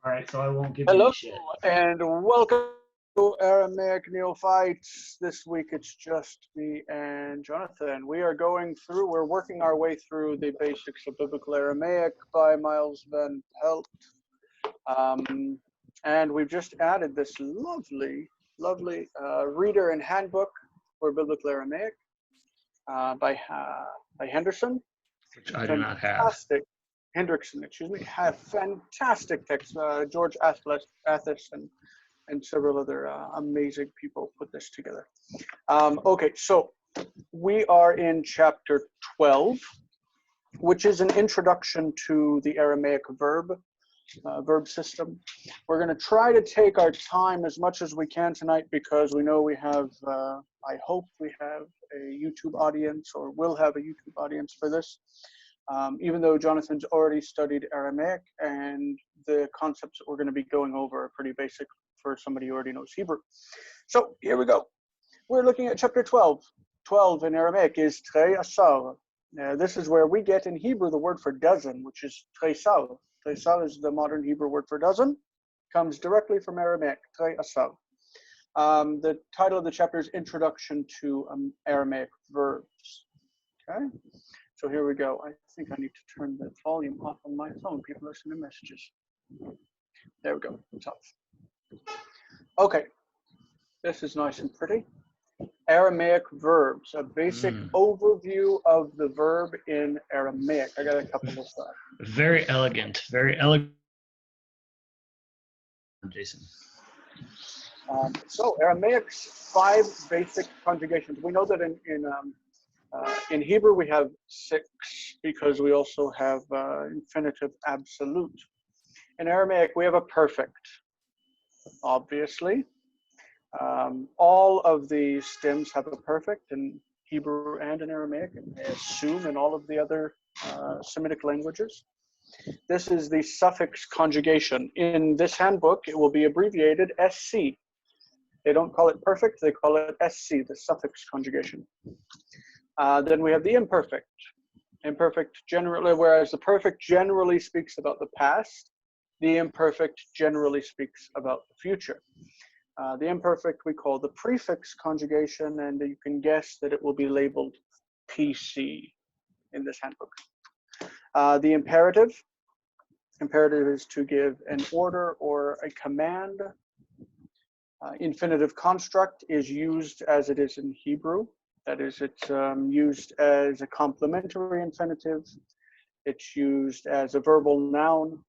All right, so I won't give you Hello any shit. and welcome to Aramaic Neophytes. This week it's just me and Jonathan. We're working our way through the basics of Biblical Aramaic by Miles Van Pelt. And we've just added this lovely reader and handbook for Biblical Aramaic by Henderson. Which I do not have. Hendrickson, excuse me, have fantastic text. George Athos and several other amazing people put this together. Okay, so we are in chapter 12, which is an introduction to the Aramaic verb system. We're going to try to take our time as much as we can tonight because we know we have, I hope we have a YouTube audience or will have a YouTube audience for this. Even though Jonathan's already studied Aramaic and the concepts that we're going to be going over are pretty basic for somebody who already knows Hebrew. So here we go. We're looking at chapter 12. 12 in Aramaic is Trei Asar. This is where we get in Hebrew the word for dozen, which is Treisal. Treisal is the modern Hebrew word for dozen. Comes directly from Aramaic, Trei Asar. The title of the chapter is Introduction to Aramaic Verbs. Okay. So here we go. I think I need to turn the volume off on my phone. People are sending messages. There we go. It's off. Okay. This is nice and pretty. Aramaic verbs, a basic overview of the verb in Aramaic. I got a couple of slides. Very elegant. Very elegant, Jason. So Aramaic's 5 basic conjugations. We know that in Hebrew, we have 6 because we also have infinitive absolute. In Aramaic, we have a perfect, obviously. All of the stems have a perfect in Hebrew and in Aramaic, and I assume in all of the other Semitic languages. This is the suffix conjugation. In this handbook, it will be abbreviated SC. They don't call it perfect, they call it SC, the suffix conjugation. Then we have the imperfect. Imperfect generally, whereas the perfect generally speaks about the past, the imperfect generally speaks about the future. The imperfect we call the prefix conjugation, and you can guess that it will be labeled PC in this handbook. The imperative is to give an order or a command. Infinitive construct is used as it is in Hebrew. That is, it's used as a complementary infinitive. It's used as a verbal noun.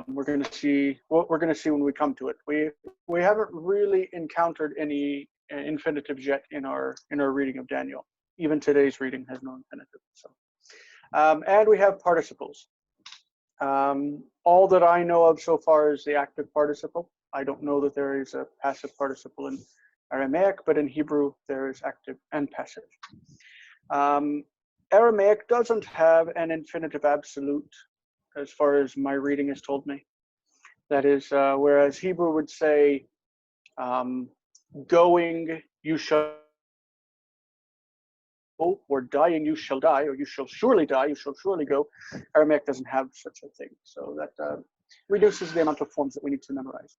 We're going to see what we're going to see when we come to it. We haven't really encountered any infinitives yet in our reading of Daniel. Even today's reading has no infinitive. So, and we have participles. All that I know of so far is the active participle. I don't know that there is a passive participle in Aramaic, but in Hebrew there is active and passive. Aramaic doesn't have an infinitive absolute, as far as my reading has told me. That is, whereas Hebrew would say, going, you shall go, or dying, you shall die, or you shall surely die, you shall surely go. Aramaic doesn't have such a thing. So that reduces the amount of forms that we need to memorize.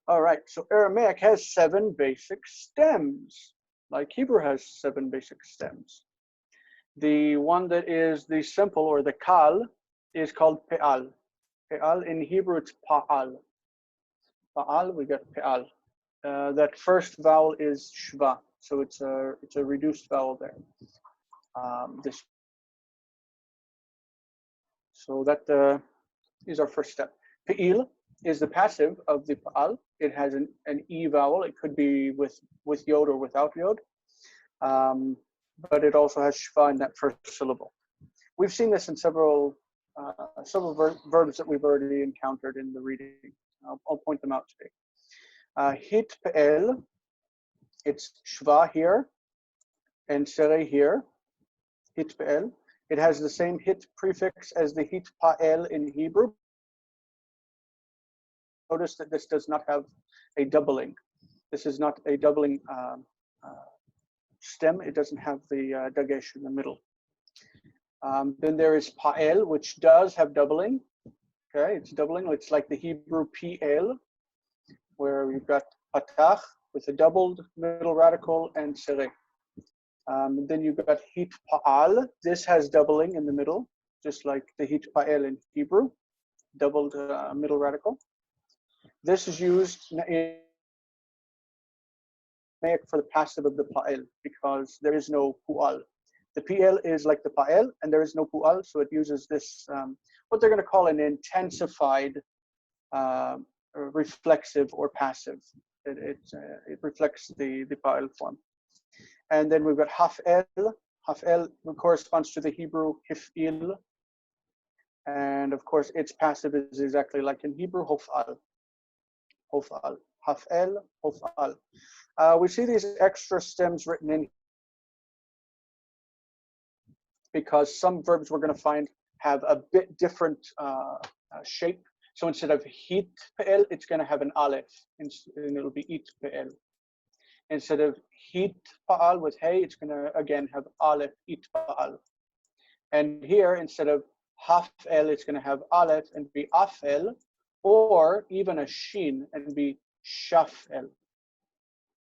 All right, so Aramaic has 7 basic stems, like Hebrew has 7 basic stems. The one that is the simple, or the kal, is called pe'al. Pe'al in Hebrew, it's pa'al. Pa'al, we got pe'al. That first vowel is shva, so it's a reduced vowel there. So that is our first step. Pe'il is the passive of the pa'al. It has an e vowel. It could be with yod or without yod, but it also has shva in that first syllable. We've seen this in several verbs that we've already encountered in the reading. I'll point them out today. Hit pe'el, it's shva here and sere here. Hit pe'el. It has the same hit prefix as the hit pa'el in Hebrew. Notice that this does not have a doubling. This is not a doubling stem. It doesn't have the dagesh in the middle. Then there is pa'el, which does have doubling. Okay, it's doubling. It's like the Hebrew PL, where we've got patach with a doubled middle radical and sereh. Then you've got hit pa'al. This has doubling in the middle, just like the hit pa'el in Hebrew, doubled middle radical. This is used in Aramaic for the passive of the pa'el because there is no pu'al. The PL is like the pa'el and there is no pu'al, so it uses this, what they're going to call an intensified reflexive or passive. It reflects the pa'el form. And then we've got haf'el. Haf'el corresponds to the Hebrew hif'il. And of course, its passive is exactly like in Hebrew, hof'al. Hof'al. Haf'el, hof'al. We see these extra stems written in because some verbs we're going to find have a bit different shape. So instead of hit pa'el, it's going to have an aleph, and it'll be it pa'el. Instead of hit pa'al with hey, it's going to again have aleph, it pa'al. And here, instead of haf'el, it's going to have aleph and be af'el, or even a shin and be shaf'el.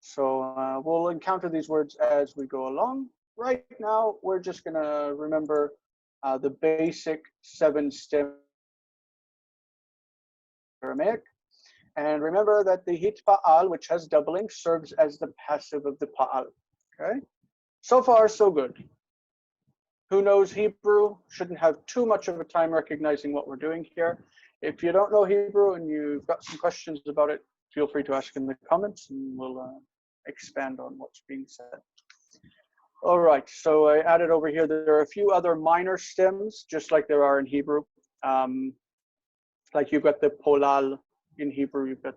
So we'll encounter these words as we go along. Right now, we're just going to remember the basic 7 stem Aramaic. And remember that the hit pa'al, which has doubling, serves as the passive of the pa'al. Okay? So far, so good. Who knows Hebrew shouldn't have too much of a time recognizing what we're doing here. If you don't know Hebrew and you've got some questions about it, feel free to ask in the comments and we'll expand on what's being said. All right, so I added over here that there are a few other minor stems, just like there are in Hebrew. Like you've got the polal in Hebrew, you've got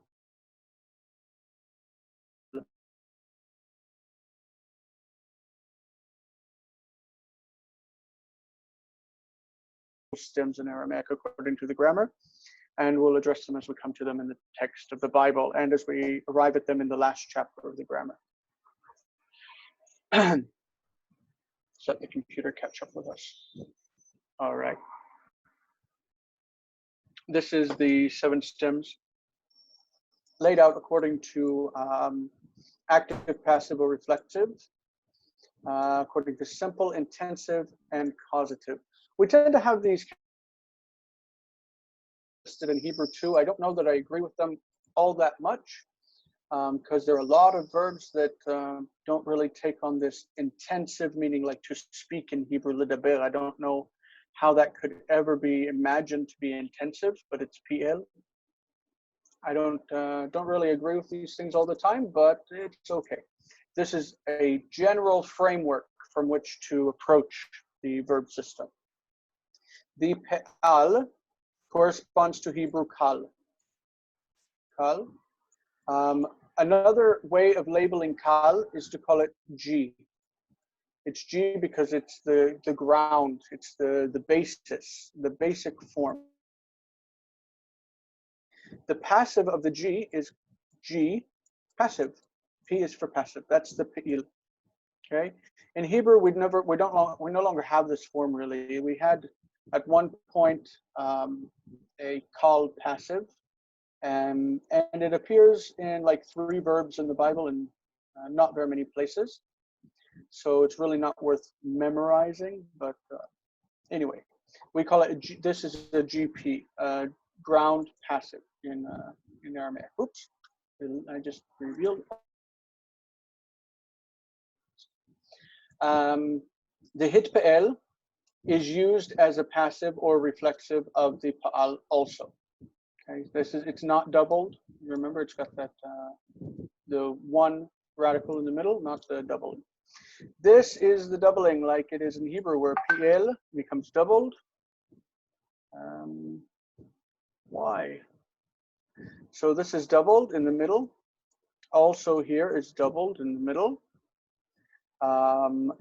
stems in Aramaic according to the grammar, and we'll address them as we come to them in the text of the Bible and as we arrive at them in the last chapter of the grammar. Just let the computer catch up with us. All right. This is the 7 stems laid out according to active, passive, or reflexive, according to simple, intensive, and causative. We tend to have these listed in Hebrew too. I don't know that I agree with them all that much because there are a lot of verbs that don't really take on this intensive meaning, like to speak in Hebrew, ledaber. I don't know how that could ever be imagined to be intensive, but it's PL. I don't really agree with these things all the time, but it's okay. This is a general framework from which to approach the verb system. The pe'al corresponds to Hebrew kal. Kal. Another way of labeling kal is to call it G. It's G because it's the ground, it's the basis, the basic form. The passive of the G is G, passive. P is for passive. That's the pe'il. Okay. In Hebrew, we no longer have this form really. We had at one point a kal passive, and it appears in like 3 verbs in the Bible and not very many places. So it's really not worth memorizing. But anyway, we call it this is a GP, ground passive in Aramaic. Oops, I just revealed. The hit pa'el is used as a passive or reflexive of the pa'al also. Okay, it's not doubled. Remember, it's got that the 1 radical in the middle, not the doubling. This is the doubling like it is in Hebrew, where PL becomes doubled. Why? So this is doubled in the middle. Also here is doubled in the middle.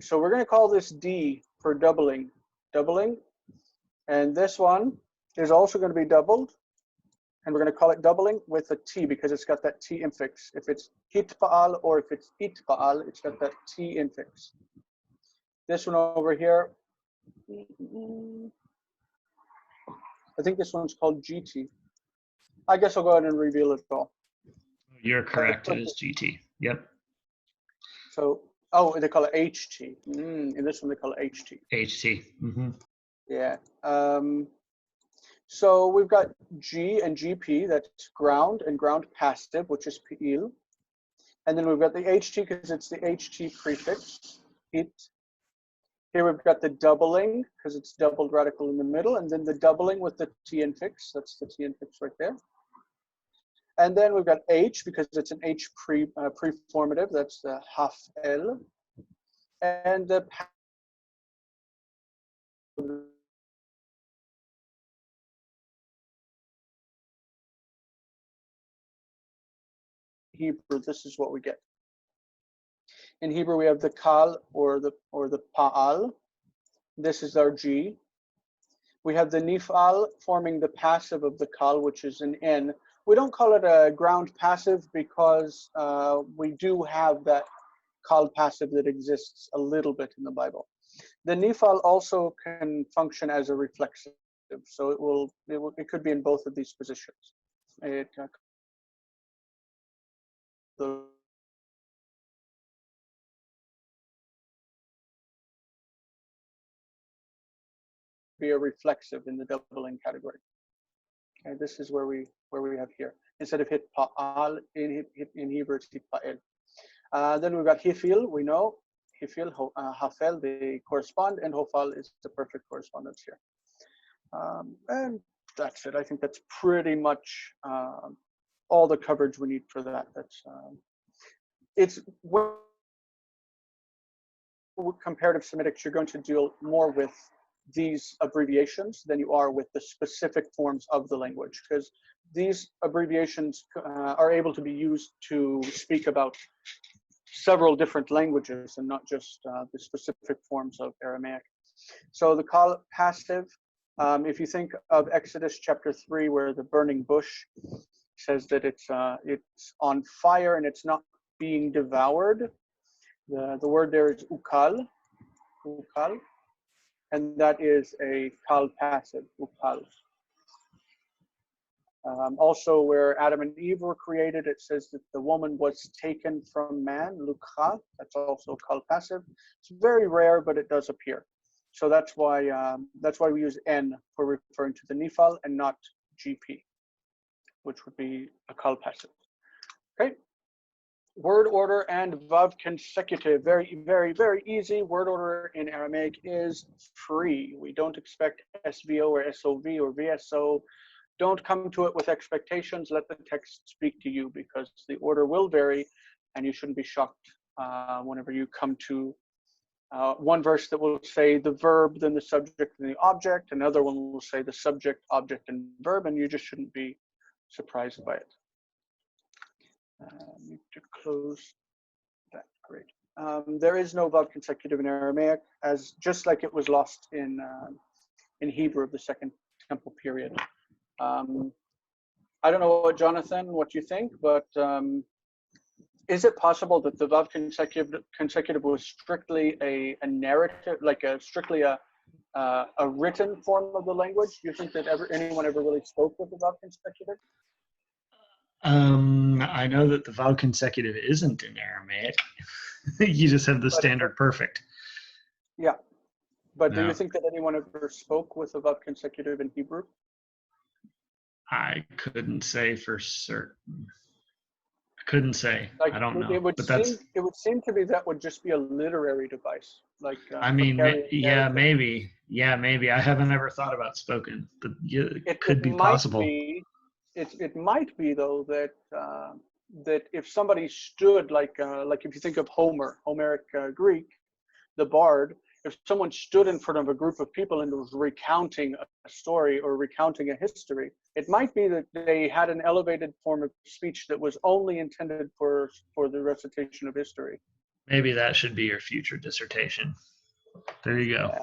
So we're going to call this D for doubling. And this one is also going to be doubled. And we're going to call it doubling with a T because it's got that T infix. If it's hit pa'al or if it's it pa'al, it's got that T infix. This one over here, I think this one's called GT. I guess I'll go ahead and reveal it all. You're correct. It is GT. Yep. So, oh, they call it HT. In this one, they call it HT. HT. Mm-hmm. Yeah. So we've got G and GP, that's ground and ground passive, which is PIL. And then we've got the HT because it's the HT prefix, it. Here we've got the doubling because it's doubled radical in the middle, and then the doubling with the T infix, that's the T infix right there. And then we've got H because it's an H preformative, that's the hafel. And the Hebrew, this is what we get. In Hebrew, we have the kal or the pa'al. This is our G. We have the nifal forming the passive of the kal, which is an N. We don't call it a ground passive because we do have that kal passive that exists a little bit in the Bible. The nifal also can function as a reflexive, so it could be in both of these positions. It be a reflexive in the doubling category. Okay, this is where we have here. Instead of hit pa'al in Hebrew, it's hit pa'el. Then we've got hifil, we know. Hifil, hafel, they correspond, and hofal is the perfect correspondence here. And that's it. I think that's pretty much all the coverage we need for that. That's it's comparative Semitics, you're going to deal more with these abbreviations than you are with the specific forms of the language, because these abbreviations are able to be used to speak about several different languages and not just the specific forms of Aramaic. So the kal passive, if you think of Exodus chapter 3, where the burning bush says that it's on fire and it's not being devoured, the word there is ukal, and that is a kal passive, ukal. Also, where Adam and Eve were created, it says that the woman was taken from man, lukha. That's also kal passive. It's very rare, but it does appear. So that's why we use N for referring to the nifal and not GP, which would be a kal passive. Okay. Word order and vav consecutive. Very, very, very easy. Word order in Aramaic is free. We don't expect SVO or SOV or VSO. Don't come to it with expectations. Let the text speak to you, because the order will vary, and you shouldn't be shocked whenever you come to one verse that will say the verb, then the subject, and the object. Another one will say the subject, object, and verb, and you just shouldn't be surprised by it. Need to close that. Great. There is no vav consecutive in Aramaic, as just like it was lost in Hebrew of the Second Temple period. I don't know what you think, but is it possible that the vav consecutive was strictly a narrative, like strictly a written form of the language? Do you think that anyone ever really spoke with the vav consecutive? I know that the vav consecutive isn't in Aramaic. You just have the standard perfect. Yeah. But No. Do you think that anyone ever spoke with a vav consecutive in Hebrew? I couldn't say for certain. I couldn't say. Like, I don't know. It would seem to be that would just be a literary device. Like I mean, yeah, maybe. Yeah, maybe. I haven't ever thought about spoken, but it could be possible. It might be though that that if somebody stood like if you think of Homeric Greek, the bard, if someone stood in front of a group of people and was recounting a story or recounting a history, it might be that they had an elevated form of speech that was only intended for the recitation of history. Maybe that should be your future dissertation. There you go.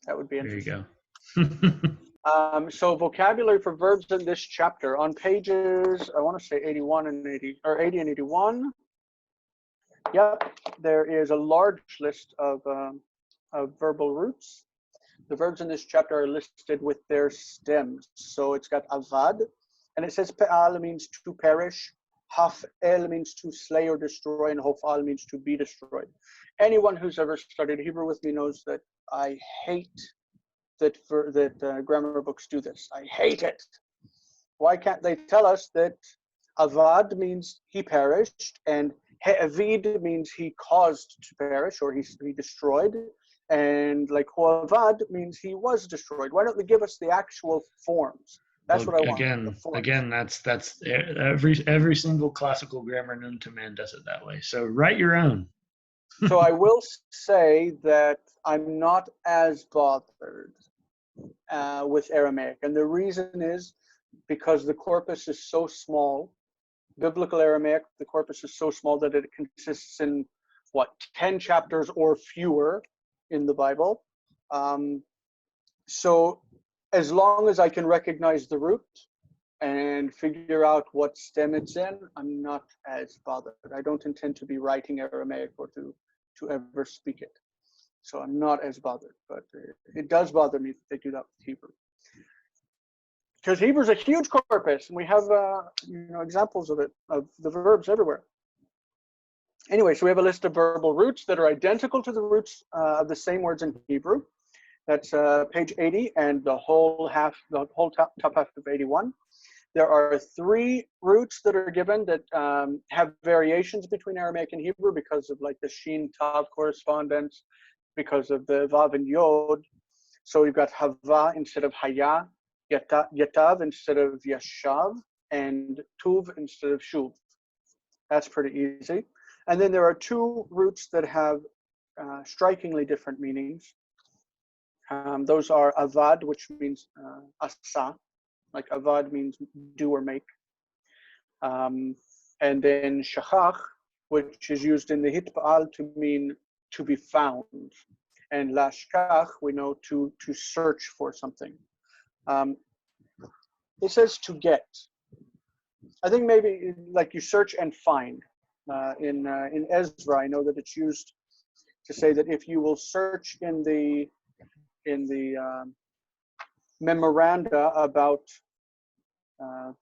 That would be interesting. There you go. So vocabulary for verbs in this chapter on pages, I want to say 81 and 80, or 80 and 81. Yep, there is a large list of verbal roots. The verbs in this chapter are listed with their stems. So it's got avad, and it says pe'al means to perish, haf'el means to slay or destroy, and hof'al means to be destroyed. Anyone who's ever studied Hebrew with me knows that I hate that grammar books do this. I hate it. Why can't they tell us that avad means he perished, and he'avid means he caused to perish, or he destroyed, and like ho'avad means he was destroyed? Why don't they give us the actual forms? That's what I want. Again, that's every single classical grammar known to man does it that way. So write your own. So I will say that I'm not as bothered with Aramaic, and the reason is because the corpus is so small. Biblical Aramaic, the corpus is so small that it consists in 10 chapters or fewer in the Bible. So as long as I can recognize the root and figure out what stem it's in, I'm not as bothered. I don't intend to be writing Aramaic or to ever speak it. So I'm not as bothered, but it does bother me that they do that with Hebrew. Because Hebrew is a huge corpus, and we have examples of it, of the verbs everywhere. Anyway, so we have a list of verbal roots that are identical to the roots of the same words in Hebrew. That's page 80 and the whole top half of 81. There are 3 roots that are given that have variations between Aramaic and Hebrew because of like the Shin Tav correspondence, because of the Vav and Yod. So you've got Hava instead of Haya, Yatav instead of Yashav, and Tuv instead of Shuv. That's pretty easy. And then there are 2 roots that have strikingly different meanings. Those are Avad, which means Asa, like Avad means do or make. And then Shachach, which is used in the Hitpa'al to mean to be found. And Lashkach, we know to search for something. It says to get. I think maybe like you search and find. In Ezra, I know that it's used to say that if you will search in the memoranda about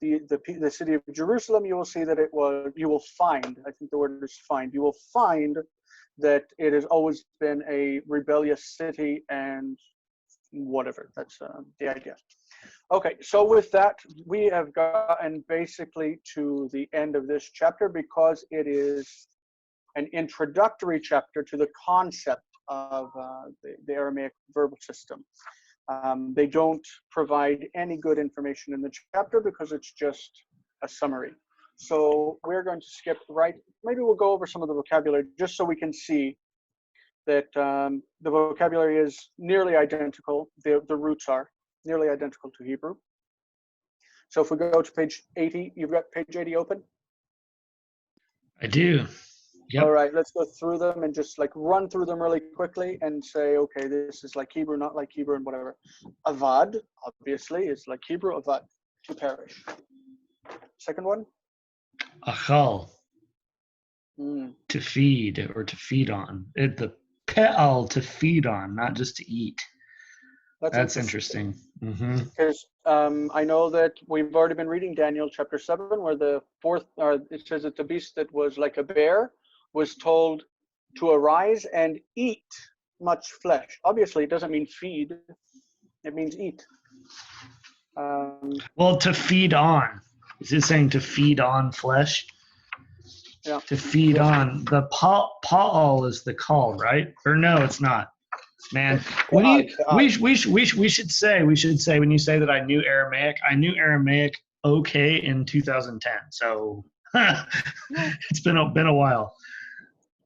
the city of Jerusalem, you will see that you will find, I think the word is find, you will find that it has always been a rebellious city and whatever. That's the idea. Okay, so with that, we have gotten basically to the end of this chapter because it is an introductory chapter to the concept of the Aramaic verbal system. They don't provide any good information in the chapter because it's just a summary. So we're going to skip maybe we'll go over some of the vocabulary just so we can see that the vocabulary is nearly identical. The roots are nearly identical to Hebrew. So if we go to page 80, you've got page 80 open? I do. Yep. All right, let's go through them and just like run through them really quickly and say, okay, this is like Hebrew, not like Hebrew, and whatever. Avad, obviously, is like Hebrew, avad, to perish. Second one? Achal, to feed or to feed on. The pe'al, to feed on, not just to eat. That's interesting. Because I know that we've already been reading Daniel chapter 7, where the it says that the beast that was like a bear was told to arise and eat much flesh. Obviously, it doesn't mean feed; it means eat. Well, to feed on. Is it saying to feed on flesh? Yeah. To feed on. The pa'al is the call, right? Or no, it's not. Man, we should say when you say that I knew Aramaic okay in 2010. So it's been a while.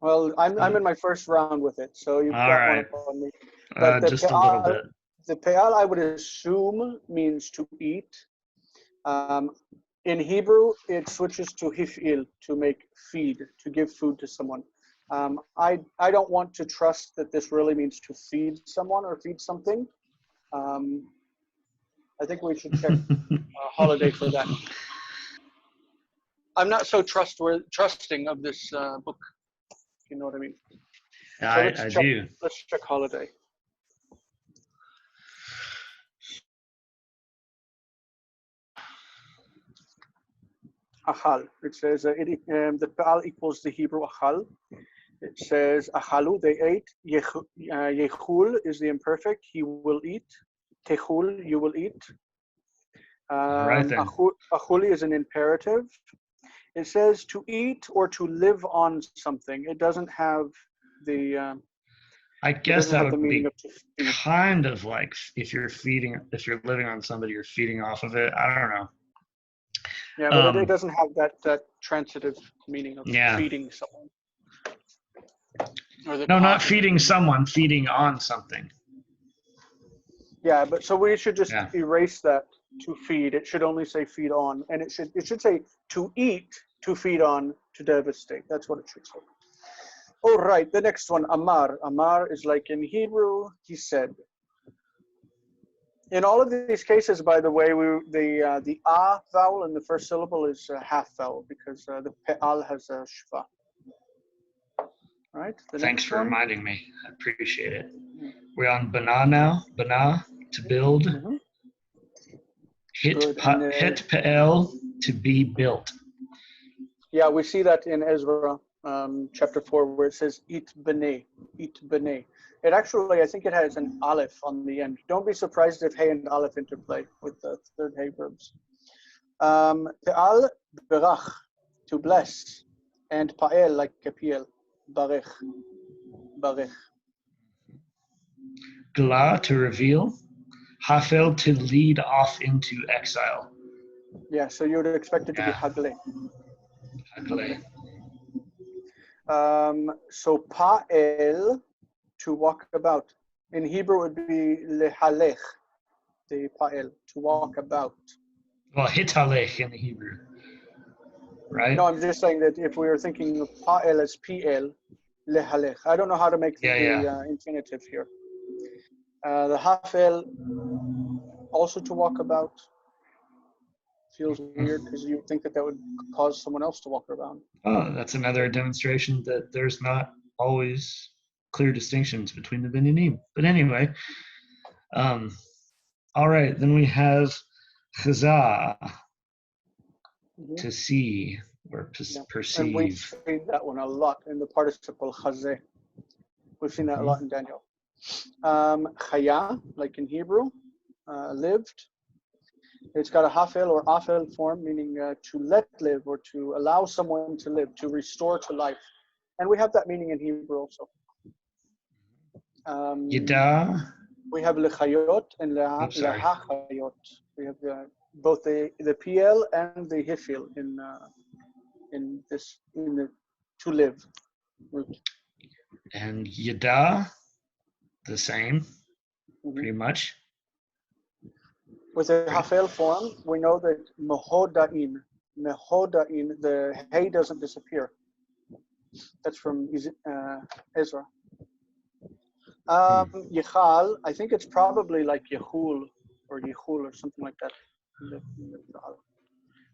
Well, I'm in my first round with it, so you've got one on me. But just a little bit. The pe'al, I would assume, means to eat. In Hebrew, it switches to hif'il, to make feed, to give food to someone. I don't want to trust that this really means to feed someone or feed something. I think we should check Holiday for that. I'm not so trusting of this book, if you know what I mean. Yeah, so I do. Let's check Holiday. achal. It says the Pa'al equals the Hebrew achal. It says achalu, they ate. Yechul is the imperfect, he will eat. Techul, you will eat. Right then. Achuli is an imperative. It says to eat or to live on something. It doesn't have the. I guess that would be of to feed. kind of like if you're living on somebody, you're feeding off of it. I don't know. Yeah, but it doesn't have that transitive meaning of Yeah. feeding someone. Or No, not feeding someone, feeding on something. Yeah, but so we should just erase that to feed. It should only say feed on, and it should say to eat, to feed on, to devastate. That's what it should say. All right, the next one, Amar. Amar is like in Hebrew, he said. In all of these cases, by the way, the a vowel in the first syllable is a half vowel because the pe'al has a shva. Right. Thanks for reminding me. I appreciate it. We're on bana now. Bana, to build. Mm-hmm. Hit pe'el, to be built. Yeah, we see that in Ezra chapter 4 where it says it b'nei, it b'nei. It actually, I think it has an aleph on the end. Don't be surprised if hey and aleph interplay with the third hey verbs. Pe'al berach, to bless, and pa'el like kapiel, barech, barech. Gla, to reveal. Hafel, to lead off into exile. Yeah, so you would expect it to be hagle. Hagle. So pa'el, to walk about. In Hebrew it would be lehalech, the pa'el, to walk about. Well, hitalech in the Hebrew, right? No, I'm just saying that if we were thinking of pa'el as pl, lehalech. I don't know how to make the infinitive here. The hafel, also to walk about. Feels weird because you would think that would cause someone else to walk around. Oh, that's another demonstration that there's not always clear distinctions between the binyanim. But anyway, all right, then we have chazah, to see or perceive. And we've seen that one a lot in the participle chazeh. We've seen that a lot in Daniel. Chaya, like in Hebrew, lived. It's got a hafel or afel form, meaning to let live or to allow someone to live, to restore to life. And we have that meaning in Hebrew also. Yada. We have lechayot and lehachayot. We have both the PL and the hifil in the to live root. And yada, the same, pretty much. With the hafel form, we know that mehoda'in, the hay doesn't disappear. That's from Ezra. Yichal, I think it's probably like Yehul or something like that.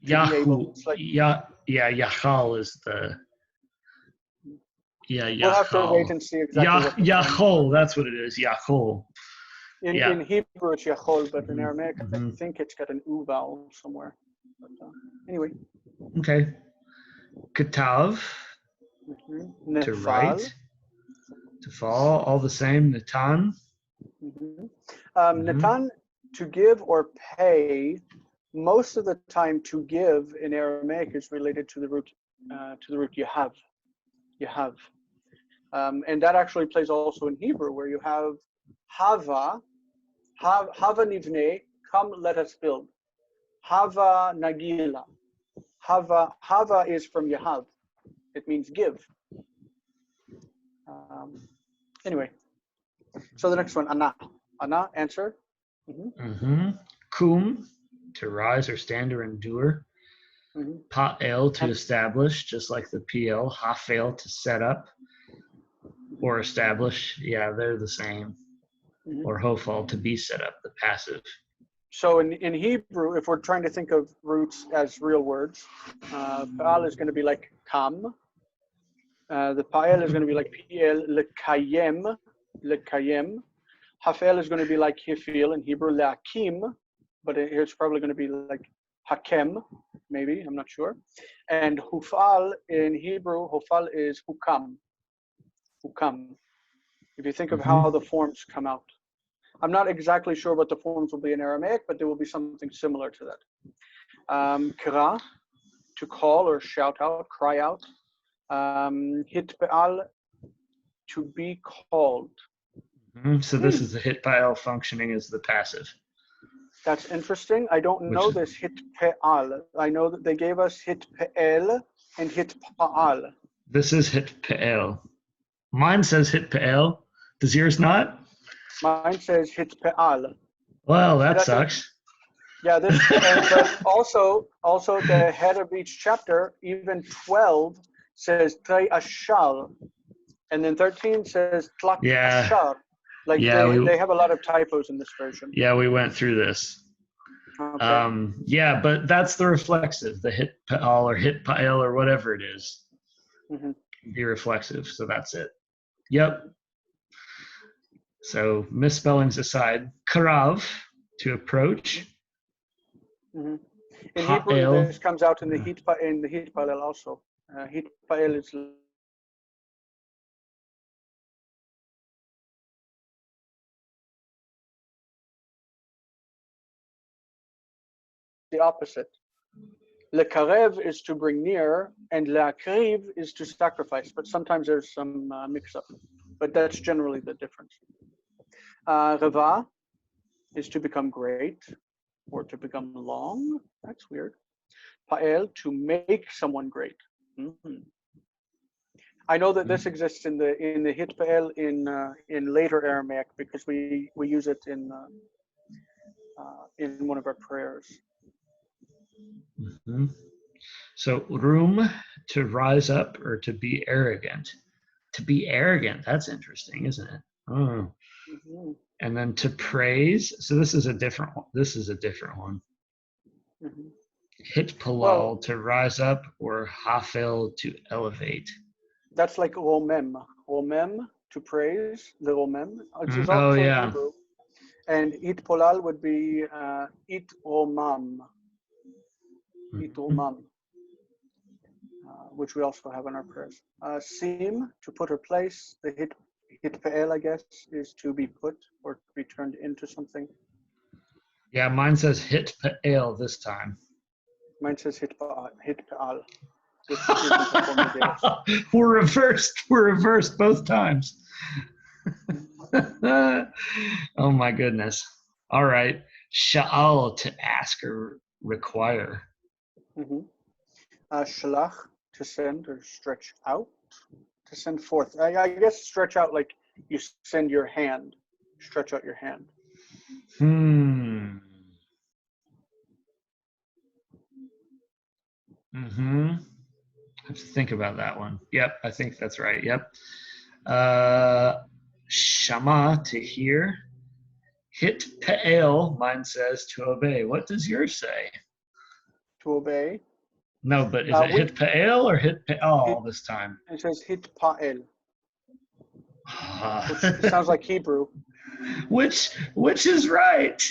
Yahul, like, Yachal is the. Yeah, Yachal. We'll have to wait and see exactly. Yachol, that's what it is. Yachol. In Hebrew it's Yachol, but in Aramaic I think it's got an U vowel somewhere. But, anyway. Okay. Katav, to write, to fall, all the same. Natan. Natan, to give or pay. Most of the time, to give in Aramaic is related to the root yahav. Yahav. And that actually plays also in Hebrew, where you have hava nivne, come let us build. Hava nagila. Hava is from yahav. It means give. Anyway, so the next one, ana. Ana, answer. Kum, to rise or stand or endure. Pa'el, to establish, just like the PL. Hafel, to set up or establish. Yeah, they're the same. Or hofal, to be set up, the passive. So in Hebrew, if we're trying to think of roots as real words, pa'al is going to be like kam. The pa'el is going to be like pl, lekayem. Hafel is going to be like hifil in Hebrew, leakim, but it's probably going to be like hakem. maybe, I'm not sure. And hufal in Hebrew, hufal is hukam. Hukam. If you think of how the forms come out. I'm not exactly sure what the forms will be in Aramaic, but there will be something similar to that. Kira, to call or shout out, cry out. Hitpe'al, to be called. So this is the hitpe'al functioning as the passive. That's interesting. I don't know this hitpe'al. I know that they gave us hitpe'el and hitpa'al. This is hitpe'el. Mine says hitpe'el. Does yours not? Mine says hitpe'al. Well, that sucks. Yeah, this but also the head of each chapter, even 12 says trei ashal, and then 13 says tlak ashar. Like they have a lot of typos in this version. Yeah, we went through this. Okay. Yeah, but that's the reflexive, the hitpe'al or hitpa'el or whatever it is. Be reflexive, so that's it. Yep. So misspellings aside, karav, to approach. In Hebrew, this comes out in the hitpa'el also. Hitpa'el is the opposite. Lekarev is to bring near, and leakriv is to sacrifice. But sometimes there's some mix-up. But that's generally the difference. Reva is to become great, or to become long. That's weird. Pa'el, to make someone great. I know that this exists in the hitpa'el in later Aramaic because we use it in one of our prayers. So room, to rise up or to be arrogant. To be arrogant, that's interesting, isn't it? Oh. And then to praise. So this is a different one. Hitpalal, to rise up, or hafel, to elevate. That's like romem. Romem, to praise, the romem. Which is also Hebrew. And itpolal would be it romam. It romam. Which we also have in our prayers. Sim, to put or place. The hitpe'el, I guess, is to be put or to be turned into something. Yeah, mine says hitpe'el this time. Mine says hitpe'al. We're reversed both times. Oh my goodness. All right. Sha'al, to ask or require. Shalach, to send or stretch out. To send forth. I guess stretch out like you send your hand. Stretch out your hand. I have to think about that one. Yep, I think that's right. Yep. Shama, to hear. Hitpe'el, mine says to obey. What does yours say? To obey. No, but is it hitpe'el or hitpe'al this time? It says hitpa'el. Which sounds like Hebrew. Which is right?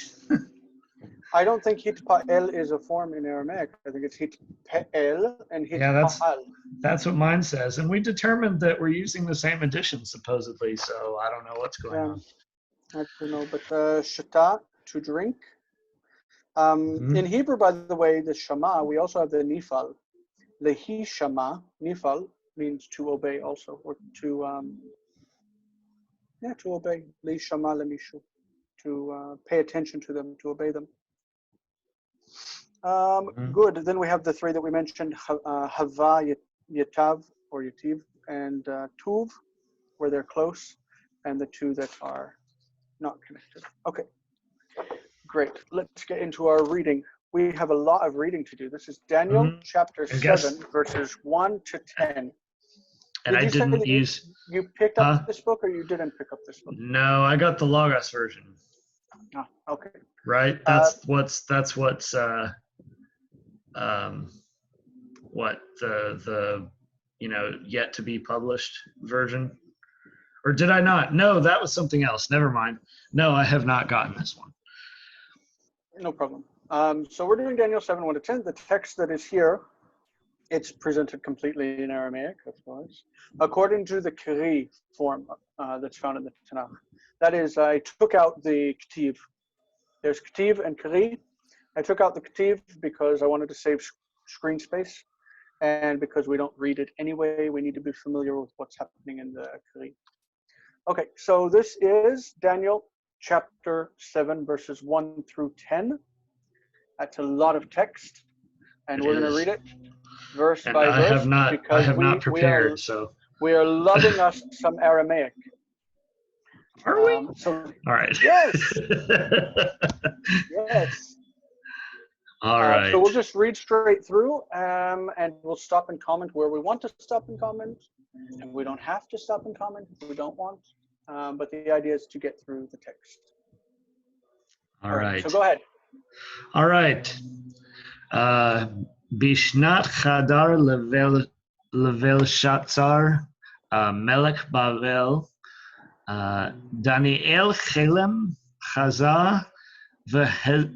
I don't think hitpa'el is a form in Aramaic. I think it's hitpe'el and hitpa'al. Yeah, that's what mine says. And we determined that we're using the same addition, supposedly, so I don't know what's going on. I don't know, but shata, to drink. In Hebrew, by the way, the shama, we also have the nifal. Lehi shama, nifal, means to obey also, or to obey. Lehi shama lemishu, to pay attention to them, to obey them. Good. Then we have the three that we mentioned: hava, yatav, or yativ, and tuv, where they're close, and the two that are not connected. Okay. Great. Let's get into our reading. We have a lot of reading to do. This is Daniel chapter 7, verses 1 to 10. And I didn't use. You picked up this book, or you didn't pick up this book? No, I got the Logos version. Ah, okay. Right. That's what's the yet to be published version. Or did I not? No, that was something else. Never mind. No, I have not gotten this one. No problem. So we're doing Daniel 7, 1 to 10. The text that is here, it's presented completely in Aramaic, of course, according to the Kri form that's found in the Tanakh. That is, I took out the Ktiv. There's Ktiv and Kri. I took out the Ktiv because I wanted to save screen space, and because we don't read it anyway, we need to be familiar with what's happening in the Kri. Okay, so this is Daniel chapter 7, verses 1 through 10. That's a lot of text, and we're going to read it verse by verse. I have not prepared, so we are loving us some Aramaic. Are we? So, all right. Yes. Yes. All right. So we'll just read straight through, and we'll stop and comment where we want to stop and comment, and we don't have to stop and comment if we don't want. But the idea is to get through the text. All right. So go ahead. All right. Bishnat Chadar Level Shatzar Melech Bavel Daniel Chelem Chaza V'chezeh.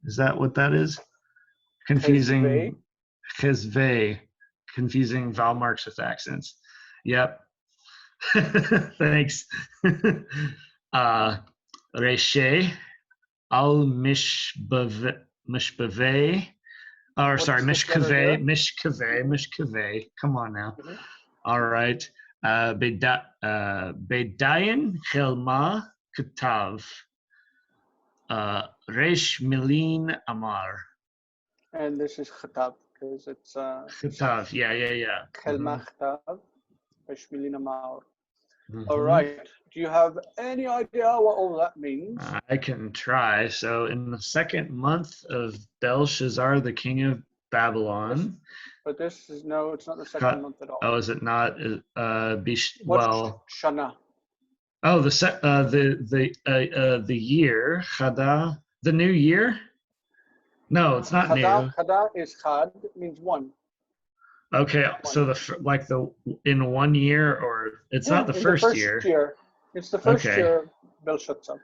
Is that what that is? Confusing. Chezveh. Confusing vowel marks with accents. Yep. Thanks. Reshe al mishbave, or sorry, mishkave. Come on now. Mm-hmm. All right. Bedayin chelma katav. Resh milin amar. And this is Khatab because it's Katav. Yeah. Chelma Khatab. Resh milin amar. Mm-hmm. All right. Do you have any idea what all that means? I can try. So, in the second month of Belshazzar, the king of Babylon. But this is no, it's not the second month at all. Oh, is it not? Shana. Oh, the year Chada, the new year. No, it's not Chada, new. Chada is Chad, it means one. Okay, so in 1 year, or it's not the first year. It's the first year Belshazzar.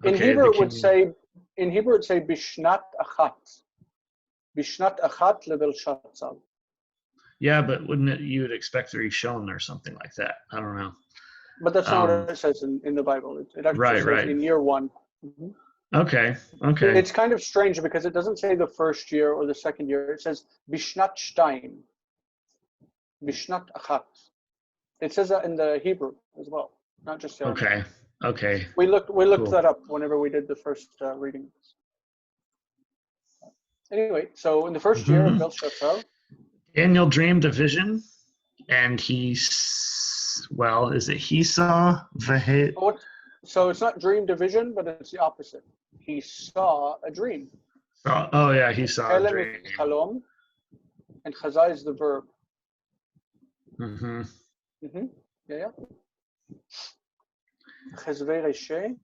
In Hebrew it would say Bishnat Achat. Bishnat Achat leBelshazzar. Yeah, but wouldn't it, you would expect to be shown or something like that? I don't know. But that's not what it says in the Bible. It actually says in year 1. Mm-hmm. Okay. It's kind of strange because it doesn't say the first year or the second year. It says Bishnat Shtayim. Bishnat Achat. It says that in the Hebrew as well, not just the Aramaic. Okay. We looked that up whenever we did the first reading. Anyway, so in the first year of Belshazzar, Daniel dreamed a vision, and is it he saw the? So it's not dreamed a vision, but it's the opposite. He saw a dream. Oh yeah, he saw a dream. Chalom, and Chazai is the verb. Yeah. Chezvei Reshe.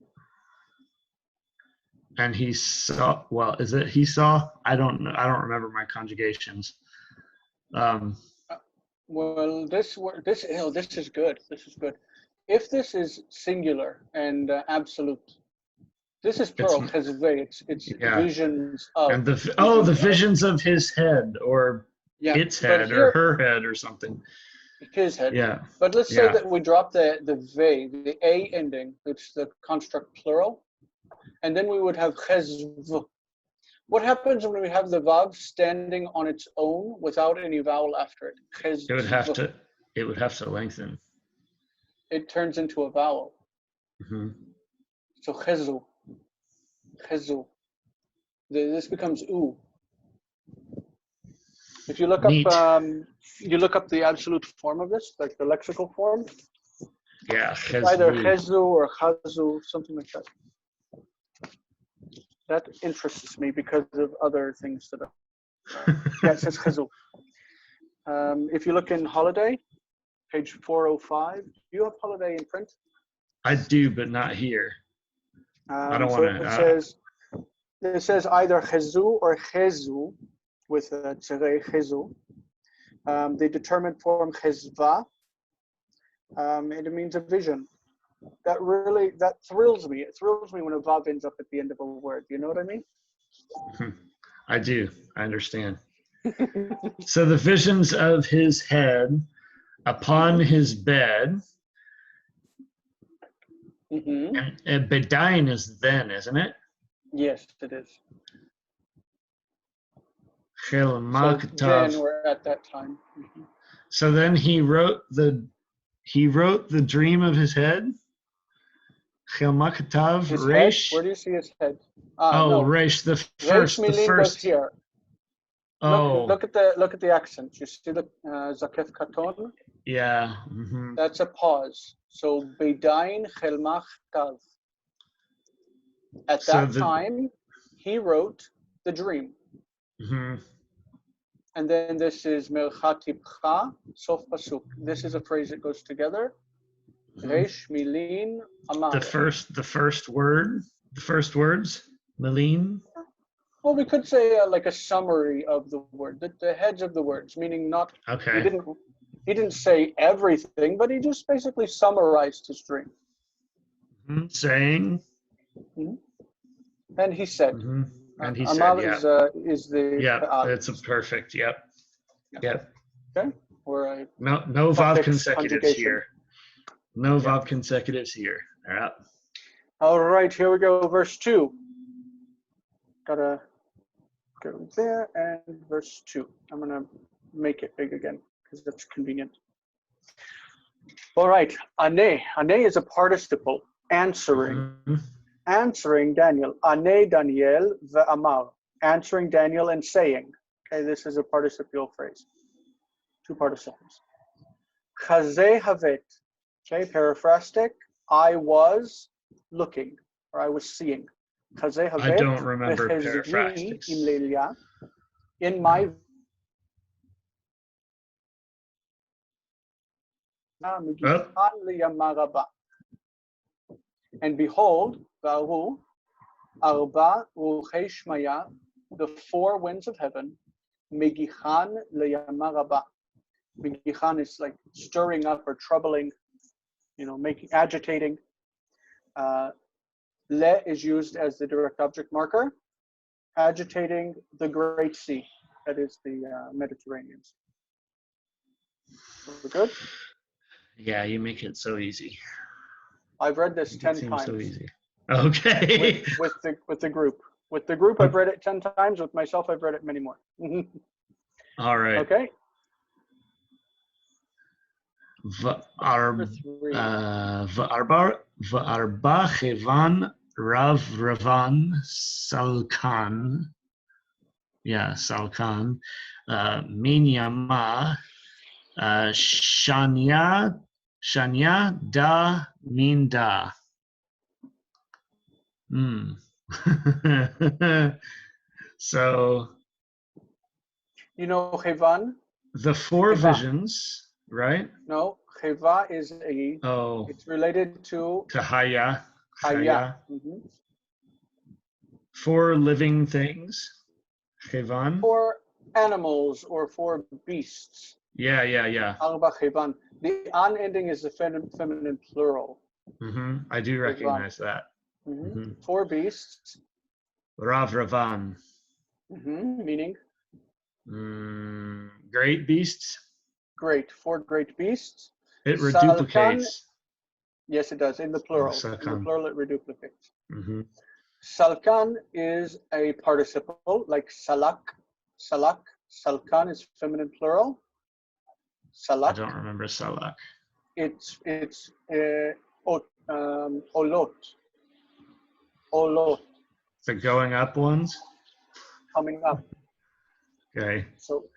And he saw. Well, is it he saw? I don't know. I don't remember my conjugations. Well, this is good. This is good. If this is singular and absolute, this is plural. Chezvei. It's visions of. And the visions of his head, or its head, or her head, or something. His head. Yeah. But let's say that we drop the vei, the a ending, which is the construct plural, and then we would have chezv. What happens when we have the vav standing on its own without any vowel after it? Chezv. It would have to lengthen. It turns into a vowel. So chezu. This becomes u. If you look up, the absolute form of this, like the lexical form. Yeah, either chezu or chazu, something like that. That interests me because of other things that are. It says chezu. If you look in Holiday, page 405, do you have Holiday in print? I do, but not here. I don't want to. It says either chezu or chezu with a tzerei chezu. The determined form chezva. It means a vision. that thrills me. It thrills me when a vav ends up at the end of a word. You know what I mean? I do. I understand. So the visions of his head upon his bed, and bedain is then, isn't it? Yes, it is. So then we're at that time. So then he wrote the dream of his head. Makatav His Reish. head? Where do you see his head? No. Reish, the first. Reish Milin goes here. Oh. Look at the accent. You see the Zakef Katon? Yeah. That's a pause. So Bedain Chelmach Tav. At that time, he wrote the dream. And then this is Melchatibcha Sof Pasuk. This is a phrase that goes together. Reish Milin Amar. The first word. The first words. Milin. Well, we could say like a summary of the word, the heads of the words, meaning not. Okay. He didn't say everything, but he just basically summarized his dream. Saying. And he said. And he Amal said, is the. Yeah, it's a perfect. Yep. Okay. Or no vav consecutives here. No vav consecutives here. All right. All right. Here we go. Verse 2. Gotta go there and verse 2. I'm gonna make it big again because that's convenient. All right. Ane is a participle answering. Answering Daniel. Ane Daniel ve'amar. Answering Daniel and saying. Okay, this is a participial phrase. Two participles. Chazeh havet. Okay, paraphrastic. I was looking or I was seeing. Chazeh havet. I don't remember paraphrastics. In my and behold, Vahu, Arba Ruchei Shmaya, the four winds of heaven, Megichan leyamaraba. Megichan is like stirring up or troubling, agitating. Le is used as the direct object marker, agitating the Great Sea, that is the Mediterranean Sea. We're good? Yeah, you make it so easy. I've read this 10 times. So easy. Okay. With the group. With the group, I've read it 10 times. With myself, I've read it many more. All right. Okay. V'arba chevan ravan salkan. Yeah, salkan. Minyama shanya da minda. So. Chevan. The four visions. Right? No, Cheva is it's related to Haya. Haya. For living things. Chevan. For animals or for beasts. Yeah. Arba Chevan. The an ending is the feminine plural. I do recognize that. For beasts. Rav Ravan. Meaning? Great beasts. Great. For great beasts. It reduplicates. Yes, it does. In the plural. In the plural, it reduplicates. Salkan is a participle, like salak. Salkan is feminine plural. Salak. I don't remember salak. It's olot. The going up ones? Coming up. Okay. So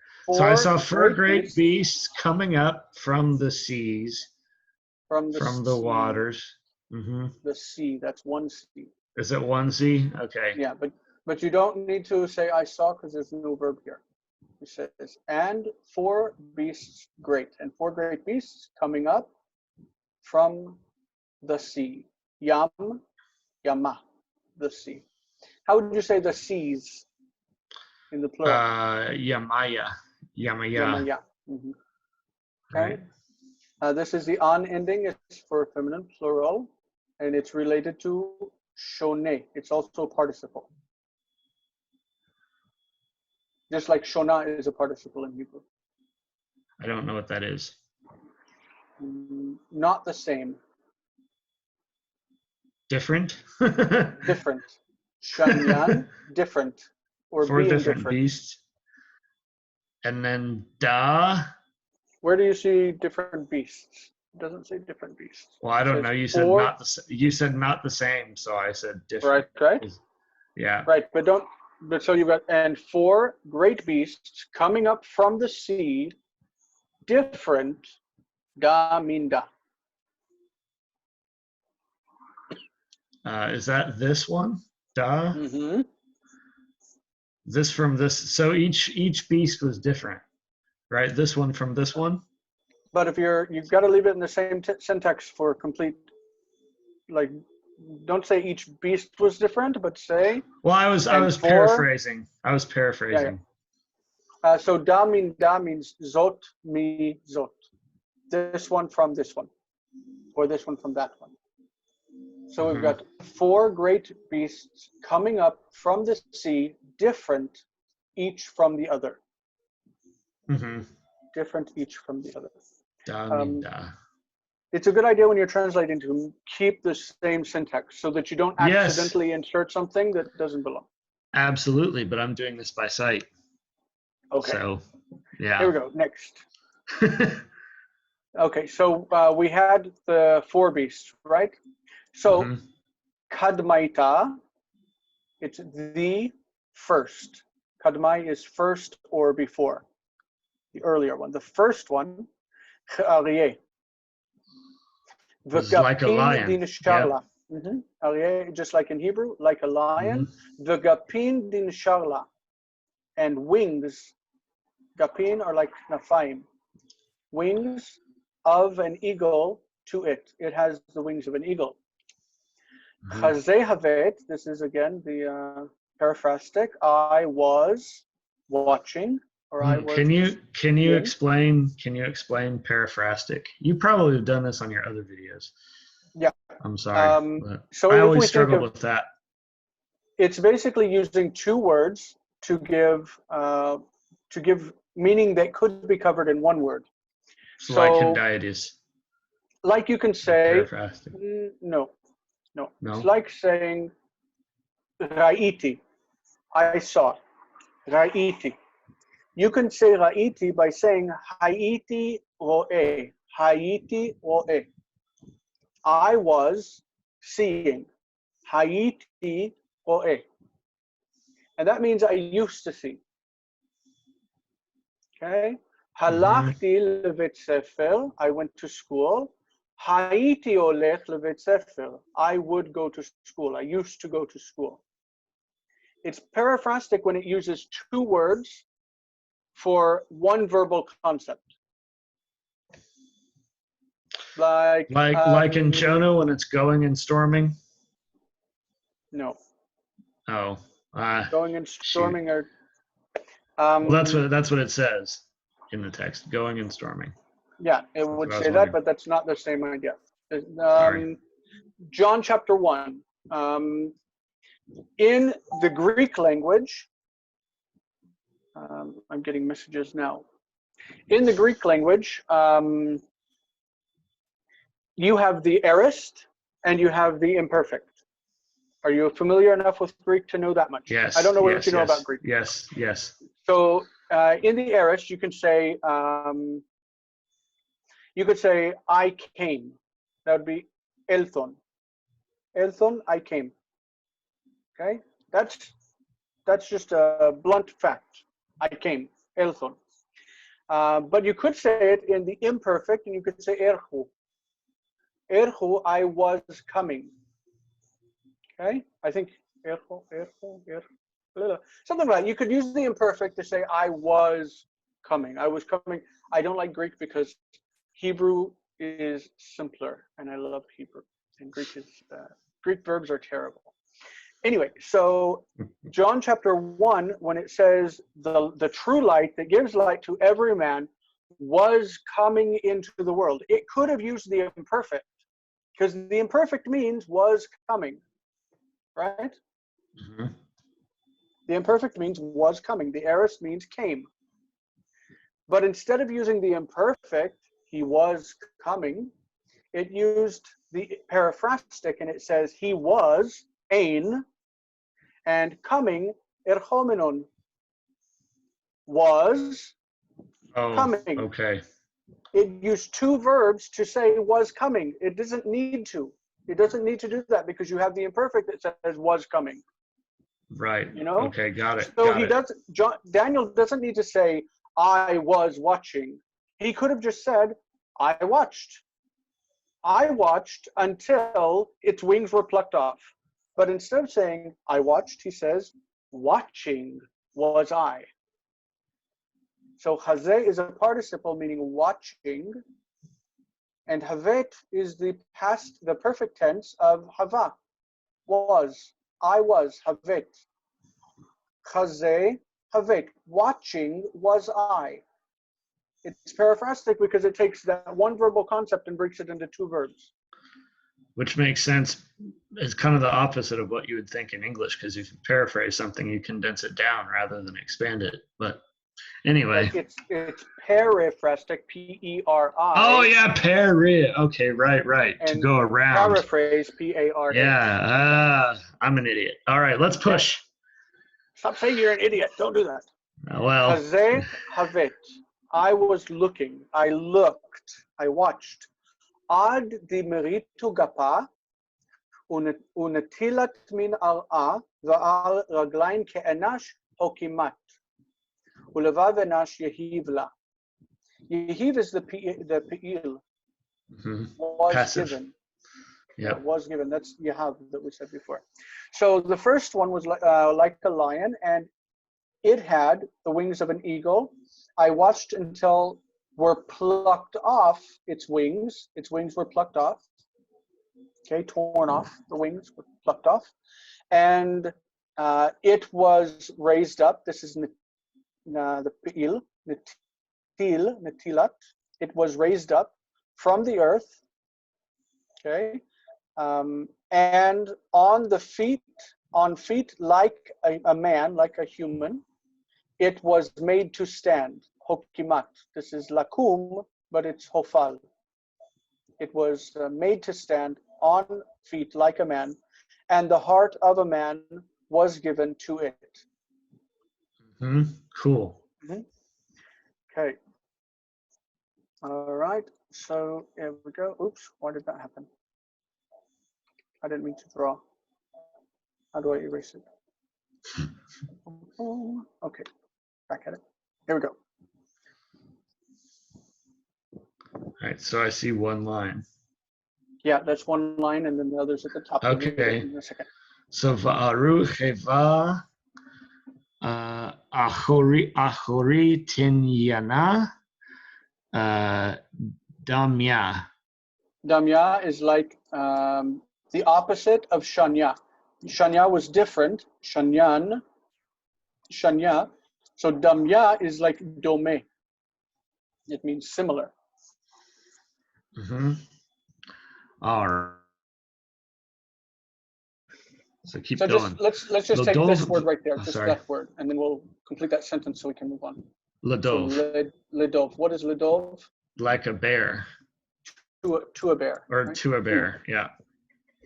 I saw four great beasts coming up from the seas, from the waters. The sea, that's one sea. Is it one sea? Okay. Yeah, but you don't need to say I saw because there's no verb here. It says, and four beasts great, and four great beasts coming up from the sea. Yama, the sea. How would you say the seas in the plural? Yamaya. Okay. Right. This is the on ending. It's for feminine plural. and it's related to shone. It's also a participle. Just like shona is a participle in Hebrew. I don't know what that is. Not the same. Different? Different. Shanyan, different. Or Four being different different. beasts. And then da. Where do you see different beasts? It doesn't say different beasts. Well, I don't know. You said four, not the. You said not the same, so I said different. Right. Yeah. Right, but don't. But so you've got and 4 great beasts coming up from the sea, different. Da minda. Is that this one? Da. Mm-hmm. This from this. So each beast was different, right? This one from this one. But if you've got to leave it in the same syntax for complete. Like, don't say each beast was different, but say. Well, I was paraphrasing. I was paraphrasing. Yeah. So da means zot mi zot. This one from this one, or this one from that one. So we've got 4 great beasts coming up from the sea, different each from the other. Different each from the other. Da. It's a good idea when you're translating to keep the same syntax so that you don't accidentally insert something that doesn't belong. Absolutely, but I'm doing this by sight. Okay. So, yeah. Here we go. Next. Okay, so we had the 4 beasts, right? So, kadmaita, it's the first. Kadmai is first or before. The earlier one. The first one, Aryeh. It's like a lion. Aryeh, just like in Hebrew, like a lion. The gapin din sharla. And wings. Gapin are like nafaim. Wings of an eagle to it. It has the wings of an eagle. Chazeh havet, this is again the paraphrastic. I was watching, or I was. Can you explain paraphrastic? You probably have done this on your other videos. Yeah. I'm sorry. So I always struggle with that. It's basically using 2 words to give meaning that could be covered in 1 word. So like Hendiadys. Like you can say, no. It's like saying, Ra'iti, I saw. Ra'iti. You can say Ra'iti by saying, Hayiti ro'eh. Hayiti ro'eh. I was seeing. Hayiti ro'eh. And that means I used to see. Okay? Halachti levet sefer, I went to school. Hayiti olech levet sefer, I would go to school. I used to go to school. It's paraphrastic when it uses 2 words for 1 verbal concept. Like in Jonah when it's going and storming? No. Oh. Going and storming are. Well, that's what it says in the text. Going and storming. Yeah, it would say that, but that's not the same idea. Sorry. John chapter 1. In the Greek language, I'm getting messages now. In the Greek language, you have the aorist and you have the imperfect. Are you familiar enough with Greek to know that much? Yes. I don't know what you know about Greek. Yes. So in the aorist, you can say, I came. That would be elthon. Elthon, I came. Okay, that's just a blunt fact. I came, elthon. But you could say it in the imperfect, and you could say erhu. Erhu, I was coming. Okay, I think erhu, something like that. You could use the imperfect to say I was coming. I was coming. I don't like Greek because Hebrew is simpler, and I love Hebrew. And Greek verbs are terrible. Anyway, so John chapter 1, when it says the true light that gives light to every man was coming into the world, it could have used the imperfect because the imperfect means was coming, right? Mm-hmm. The imperfect means was coming. The aorist means came. But instead of using the imperfect, he was coming, it used the periphrastic, and it says he was ein, and coming erchomenon, was coming. Okay. It used two verbs to say was coming. It doesn't need to. It doesn't need to do that because you have the imperfect that says was coming. Right. You know? Okay, got it. So Daniel doesn't need to say, I was watching. He could have just said, I watched. I watched until its wings were plucked off. But instead of saying, I watched, he says, watching was I. So hazeh is a participle meaning watching, and havet is the perfect tense of hava, was. I was, havet. Hazeh, havet, watching was I. It's periphrastic because it takes that one verbal concept and breaks it into two verbs. Which makes sense. It's kind of the opposite of what you would think in English, because if you paraphrase something, you condense it down rather than expand it. But anyway. It's periphrastic, P-E-R-I. Oh, yeah, Okay, right. To go around. Paraphrase, P-A-R-A. Yeah, I'm an idiot. All right, let's push. Stop saying you're an idiot. Don't do that. Well. Hazeh havet. I was looking. I looked. I watched. Ad dimeritu gapa unatilat min ar'a va'al raglain ke'enash hokimat ulevav enash yehiv la. Yehiv is the pe'il. Was Passive. given. Yeah, was given. That's yehav that we said before. So the first one was like a lion, and it had the wings of an eagle. I watched until were plucked off its wings. Its wings were plucked off. Okay, torn off. The wings were plucked off. And it was raised up. This is the pe'il, netilat. It was raised up from the earth. Okay. And on feet like a man, like a human, it was made to stand. Hokimat. This is lakum, but it's hofal. It was made to stand on feet like a man, and the heart of a man was given to it. Cool. Okay. All right. So here we go. Oops, why did that happen? I didn't mean to draw. How do I erase it? Okay, back at it. Here we go. All right, so I see one line. Yeah, that's one line, and then the other's at the top. Okay. In a second. So va'aru cheva achori tinyana damya. Damya is like the opposite of shanya. Shanya was different. Shanya. So damya is like dome. It means similar. All right. So keep going. Let's just take this word right there, just that word, and then we'll complete that sentence so we can move on. Ledov. So ledov. What is ledov? Like a bear. To a bear. Or right? To a bear, yeah.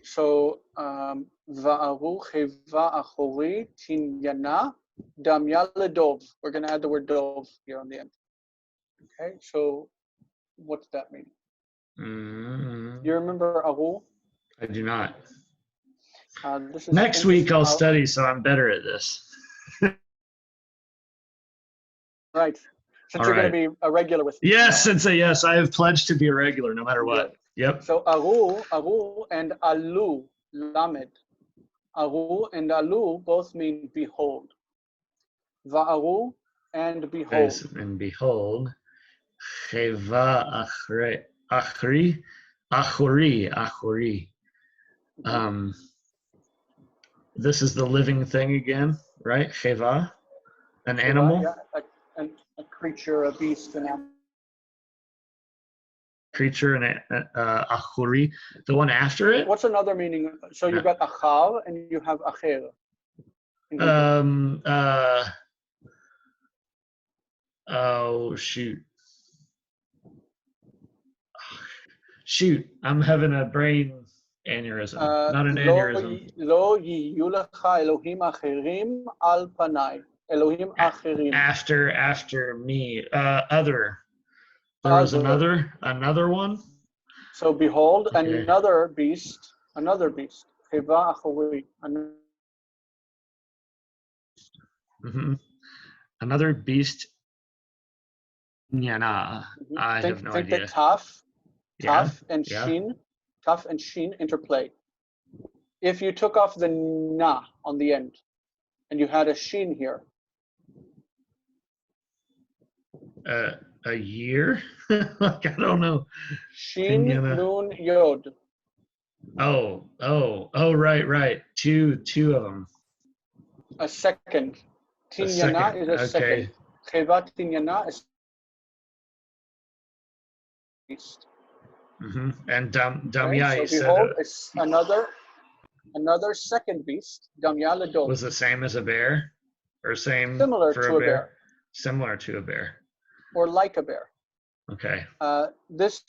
So va'aru cheva achori tinyana damya ledov. We're going to add the word dov here on the end. Okay, so what does that mean? You remember aru? I do not. This is Next week I'll study, so I'm better at this. Right. Since you're going to be a regular with me. Yes, yes, I have pledged to be a regular no matter what. Yep. So aru and alu, lamed. Aru and alu both mean behold. Va'aru and behold. And behold. Cheva achori. This is the living thing again, right? Cheva, an animal. Yeah, a creature, a beast, an animal. creature, and achuri. The one after it. What's another meaning? So you've got achar and you have acher. Oh shoot, I'm having a brain aneurysm. Not an aneurysm. Lo yiyu lecha Elohim acherim al panai. Elohim acherim. After me. Other. There was another one. So behold, another beast. Cheva achori. Another beast. Nyana. I have no idea. Think that Taf and Shin interplay. If you took off the na on the end and you had a shin here. A year? Like, I don't know. Shin, nun, yod. Oh, right. Two of them. A second. Tinyana is a second. Cheva tinyana is beast. And Damya, so behold, it's another second beast. Damya ledol. Was the same as a bear, or similar to a bear? Similar to a bear. Or like a bear. Okay. This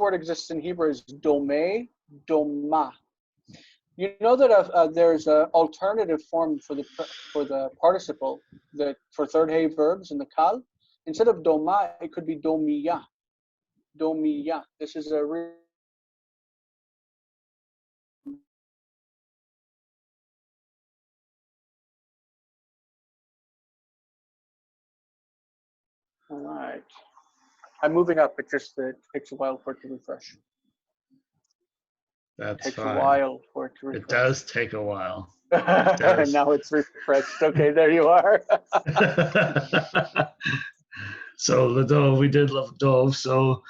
word exists in Hebrew as domeh, doma. You know that there's an alternative form for the participle that for third hey verbs in the kal. Instead of doma, it could be domiya. Domiya. This is a all right. I'm moving up. It takes a while for it to refresh. That's takes fine. A while for it to refresh. It does take a while. Now it's refreshed. Okay, there you are. So the dove, we did love dove. So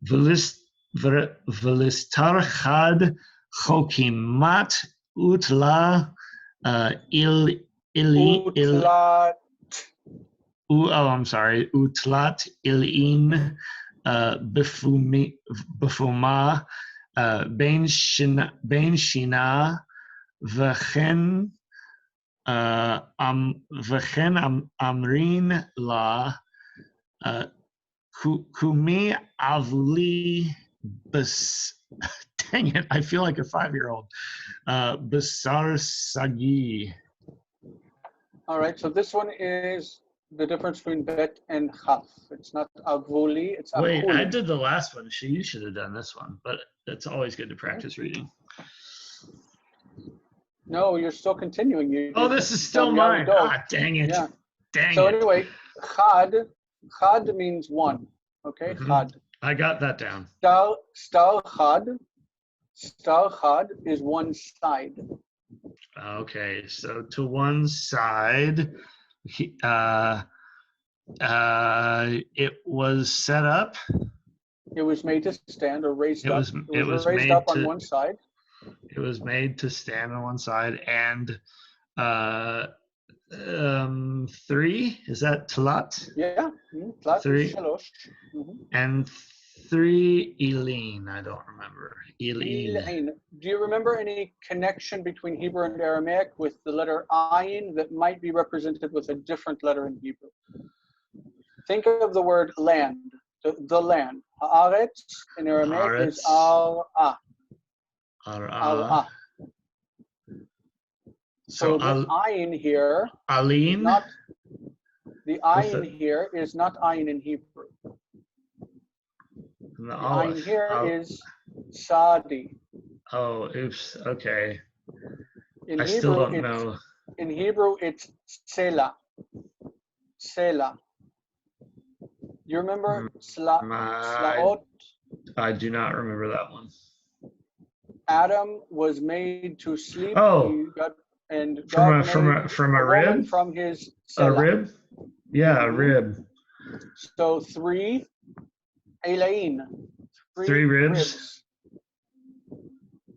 Velistar chad chokimat utla I'm sorry, utlat ilin befuma ben shina v'chen amrin la kumi avli bes. Dang it! I feel like a 5-year-old. Besar sagi. All right, so this one is the difference between bet and chaf. It's not avuli, it's wait. avuli. I did the last one. You should have done this one, but it's always good to practice reading. No, you're still continuing. This is still mine. Ah, dang it. Yeah. Dang so it. Anyway, chad means one. Okay, chad. I got that down. Star chad is one side. Okay, so to one side, it was set up. It was made to stand or raised up. It was raised up on one side. It was made to stand on one side, and 3, is that tlat? Yeah, tlat 3. shalosh. And 3 Elin, I don't remember. Elin. Do you remember any connection between Hebrew and Aramaic with the letter ayin that might be represented with a different letter in Hebrew? Think of the word land, the land. Haaretz in Aramaic is al-ah. Al-ah. So the ayin here, Alin. The ayin here is not ayin in Hebrew. The ayin here is sadi. Oh, oops. Okay. In I Hebrew, still don't know. In Hebrew, it's sela. Sela. You remember slaot? I do not remember that one. Adam was made to sleep. Oh. And God from a rib? From his sela. A rib? Yeah, a rib. So 3 elain. 3 ribs.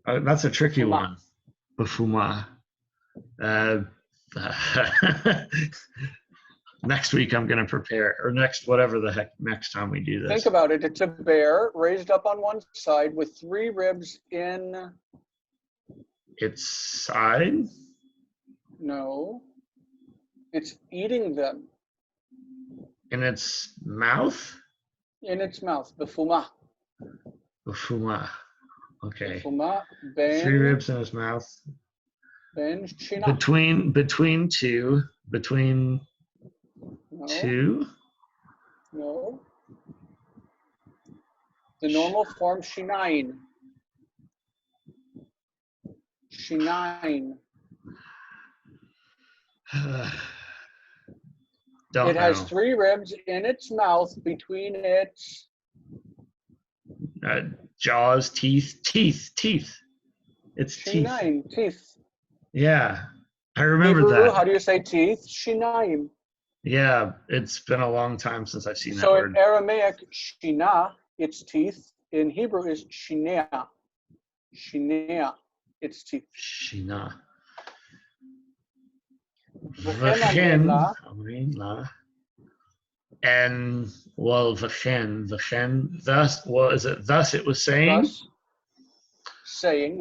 That's a tricky one. Bafuma. Next week I'm going to prepare, or whatever the heck, next time we do this. Think about it. It's a bear raised up on one side with 3 ribs in... Its side? No. It's eating them. In its mouth? In its mouth. Befuma. Bufuma. Okay. Befuma. Ben. 3 ribs in his mouth. Ben shina. Between two. Between No. 2? No. The normal form, shinain. Shinain. Don't It has know. 3 ribs in its mouth between its... Jaws, teeth. It's teeth. Shinaim, teeth. Yeah, I remember Hebrew, that. how do you say teeth? Shinaim. Yeah, it's been a long time since I've seen that So word. in Aramaic, shina, its teeth. In Hebrew is shinea. Shinea, its teeth. Shina. V'chen V'chen, la. And, well, v'chen, thus, well, is it thus it was saying?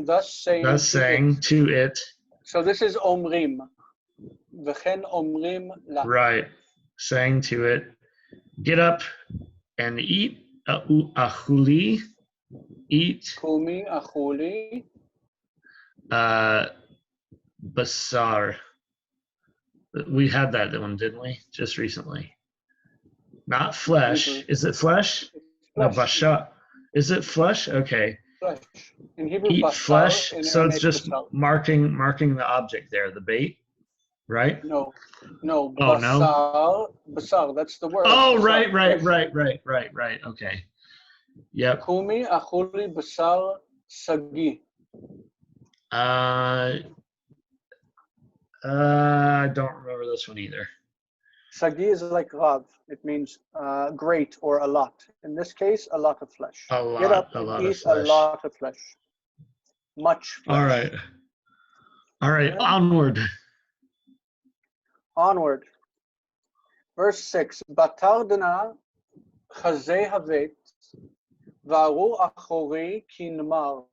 Thus saying To it. So this is omrim. V'chen omrim la. Right, saying to it, get up and eat, achuli, eat, Kumi achuli. basar. We had that one, didn't we? Just recently. Not flesh. Is it flesh? No, basha. Is it flesh? Okay. Flesh. In Hebrew, Eat basar, flesh. in So Aramaic, it's just basar. marking the object there, the bait, right? No, Oh, basar, no? basar, that's the word. Oh, Basar, right. Okay. Yep. Kumi achuli basar sagi. I don't remember this one either. Sagi is like rav. It means great or a lot. In this case, a lot of flesh. Get up and eat a lot of flesh. Much flesh. All right. Onward. Verse 6. Batar dana chazeh havet varu achori kinmar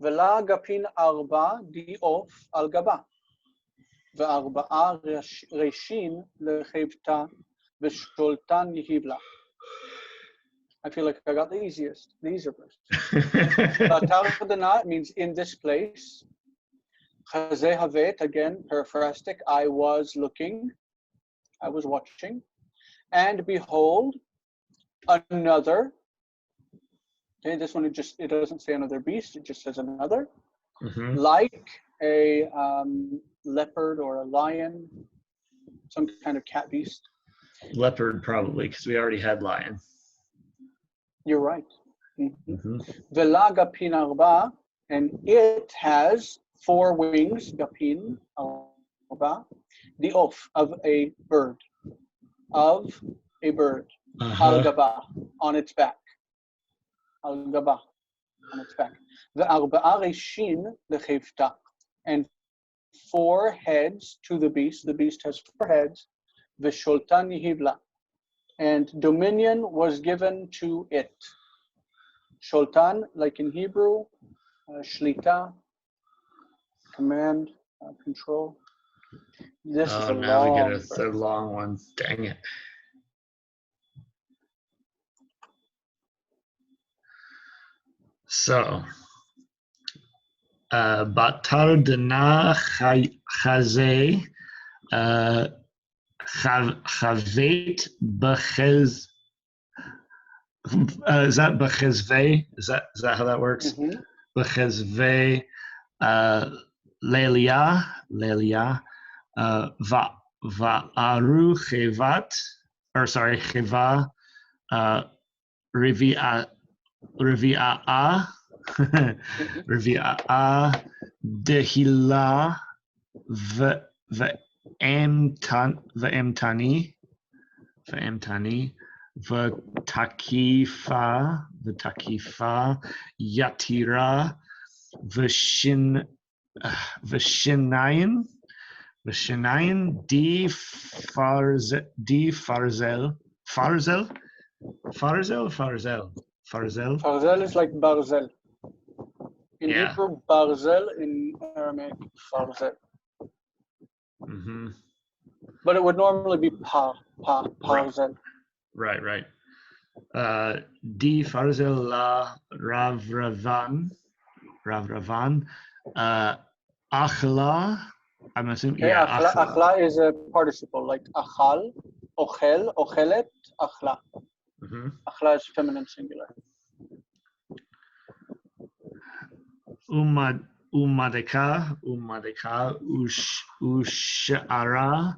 vela gapin arba diof al gaba וארבעה ראשים לחבטה ושולטן יהיבלה. I feel like I got the easiest. The easier verse. Batardana means in this place. Chazeh havet, again, periphrastic. I was looking. I was watching. And behold, another. Okay, this one it doesn't say another beast. It just says another. Mm-hmm. Like a leopard or a lion, some kind of cat beast. Leopard, probably, because we already had lion. You're right. Vela gapin arba, and it has 4 wings, gapin arba, the off of a bird. Al gaba, on its back. Al gaba, on its back. Ve'arba'a reshin lechevta, and 4 heads to the beast. The beast has 4 heads. V'sholtan yihibla, and dominion was given to it. Sholtan, like in Hebrew, shlita, command, control. This is a now long we get verse. a long one. Dang it. So, Batar dana chazeh chavet b'chez. Is that b'chezvei? Is that how that works? B'chezvei lelia va'aru chevat, or sorry, cheva rivi'ah dehila v'emtani v'takifa yatira v'shinayim B'shinayim di farzel. Farzel? Farzel. Barzel is like barzel. In Yeah. Hebrew, barzel. In Aramaic, farzel. Mm-hmm. But it would normally be parzel. Right. Di farzel la ravravan. Achla. I'm assuming. Okay, Yeah. akhla, Achla. akhla is a participle, like achal, ochel, ochelet, akhla. Mm-hmm. Akhla is feminine singular. Umadeka, ushara,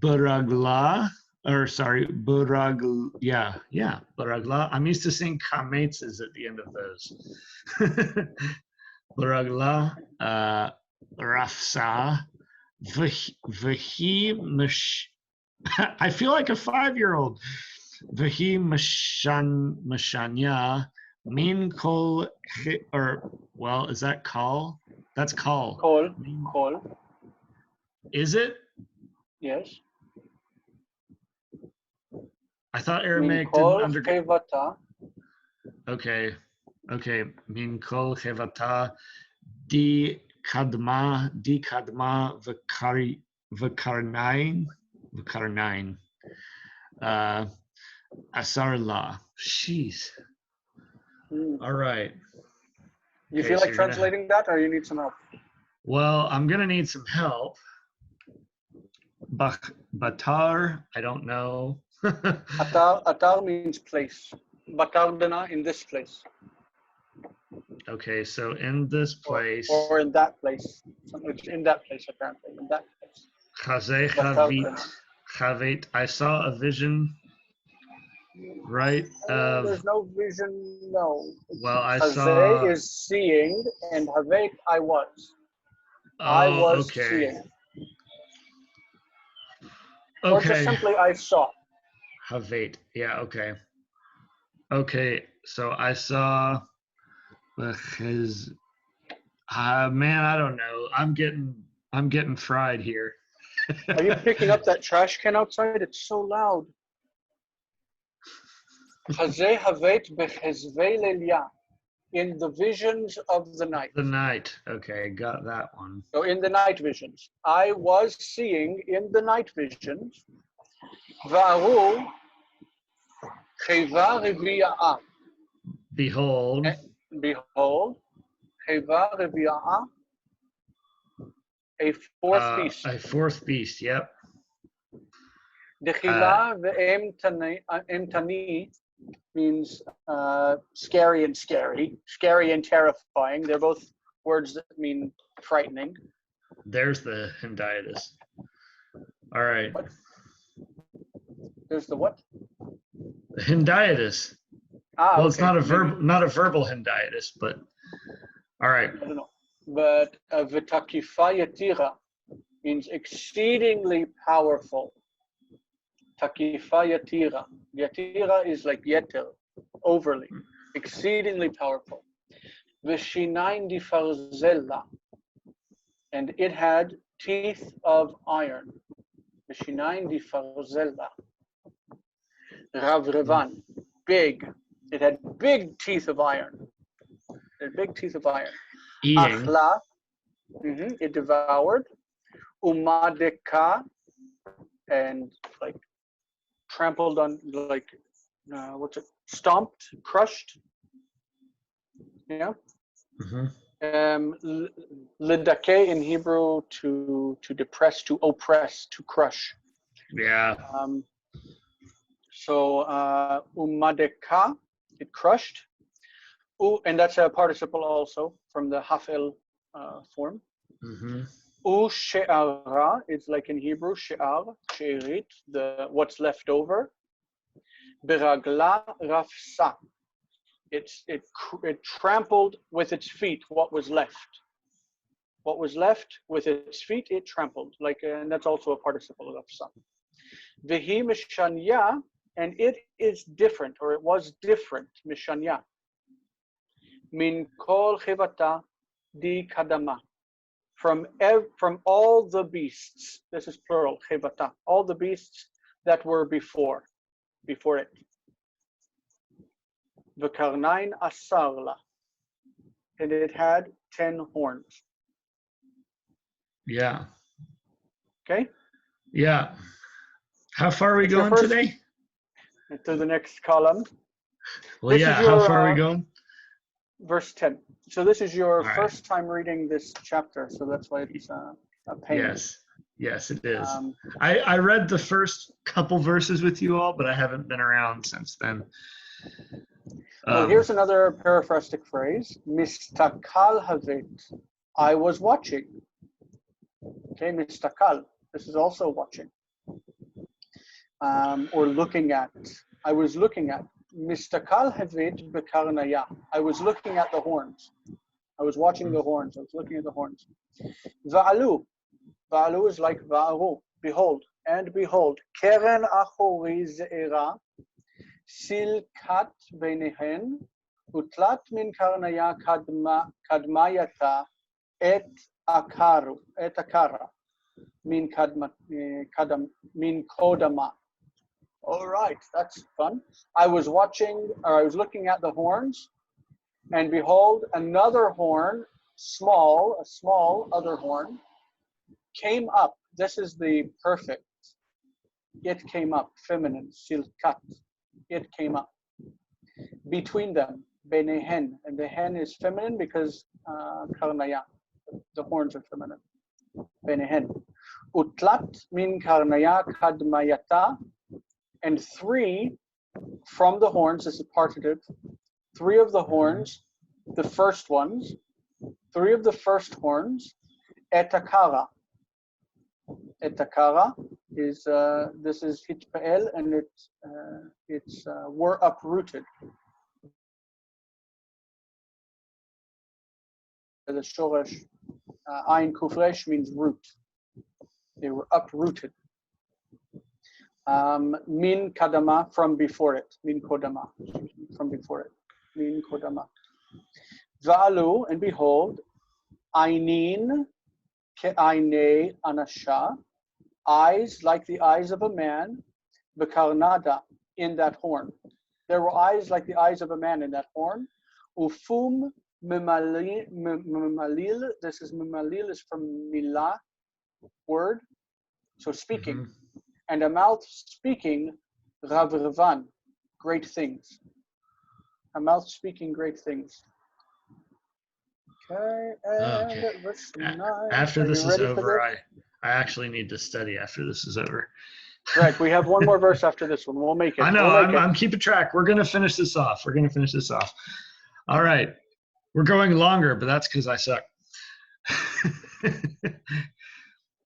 buragla, buragla. I'm used to seeing kametzes at the end of those. Buragla, rafsa, vahi mash. I feel like a 5-year-old. Vahi mashanya. Min kol, or well, is that call? That's call. Kol. Is it? Yes. I thought Min Aramaic kol didn't under. chevata. Okay. Min kol chevata di kadma v'karnain. Asar la. Jeez. All right. You feel like translating that, or you need some help? Well, I'm gonna need some help. Batar, I don't know. Atar means place. Batardana, in this place. Okay, so in this place. Or in that place. In that place, apparently. In that place. Chavit. I saw a vision, right? There's no vision, no. Well, I Chazeh saw. is seeing, and Havek, I was. I was seeing. Okay. Or just simply, I saw. Havait. Yeah, okay. Okay, so I saw his. Man, I don't know. I'm getting fried here. Are you picking up that trash can outside? It's so loud. Chazeh Haveit bechezvei lelia. In the visions of the night. The night. Okay, got that one. So in the night visions. I was seeing in the night visions. Va'aru cheva revi'ah. Behold. Behold. Cheva revi'ah. A fourth beast. A fourth beast, yep. Dechila ve'emtani means scary and terrifying. They're both words that mean frightening. There's the Hendiatus. All right. What? There's the what? The Hendiatus. Well, okay. It's not a verbal Hendiatus, but all right. I don't know. But v'takifa yatira means exceedingly powerful. Takifa yatira. Yatira is like yeter, overly, exceedingly powerful. V'shinayin difarzella, and it had teeth of iron. V'shinayin difarzella. Ravrevan, big. It had big teeth of iron. Eating. Achla, it devoured. Umadeka, and like trampled on, like stomped, crushed. Yeah. Lidake in Hebrew, to depress, to oppress, to crush. Yeah. So umadeka, it crushed. And that's a participle also from the hafel form. She'ara, it's like in Hebrew, she'ar, she'erit, what's left over. Beragla rafsa, it trampled with its feet what was left. What was left with its feet, it trampled. And that's also a participle of rafsa. Vehi mishanya, and it is different, or it was different, mishanya. Min kol chivata di kadama, from all the beasts. This is plural, chevata. All the beasts that were before it. V'karnain asar la. And it had 10 horns. Yeah. Okay? Yeah. How far are we It's your going first- today? To the next column. Well, This yeah. is your, How far are we going? Verse 10. So this is your All right. first time reading this chapter, so that's why it's a pain. Yes. Yes, it is. Um, I read the first couple verses with you all, but I haven't been around since then. Well, here's another paraphrastic phrase. Mistakal havet. I was watching. Okay, mistakal. This is also watching. Or looking at. I was looking at. Mistakal havet bekarnaya. I was looking at the horns. I was watching the horns. I was looking at the horns. Va'alu. Va'alu is like va'aru. Behold. And behold. Keren achori ze'era. Silkat beinehen, utlat min karnaya kadmayata et akara min kodama. All right, that's fun. I was looking at the horns, and behold, another horn, a small other horn, came up. This is the perfect. It came up, feminine, silkat. It came up between them, benehen, and the hen is feminine because karnaya, the horns are feminine. Benehen, utlat min karnaya kadmayata, and 3 from the horns. This is partitive. 3 of the horns, the first ones, 3 of the first horns, etakara. Etakara is this is hitpael, and it's were uprooted. The shoresh ayin kufresh means root. They were uprooted. Min kadama, from before it. Min kodama, from before it. Min kodama. Va'alu, and behold, ainin ke'ainei anasha, eyes like the eyes of a man, bekarnada, in that horn. There were eyes like the eyes of a man in that horn. Ufum mimalil, this is mimalil, is from milah, word, so speaking. And a mouth speaking, ravrivan, great things. A mouth speaking great things. Okay, and Okay. verse 9. After this is over, I actually need to study after this is over. Right, we have one more verse after this one. We'll make it. I know, we'll I'm keeping track. We're going to finish this off. All right. We're going longer, but that's because I suck.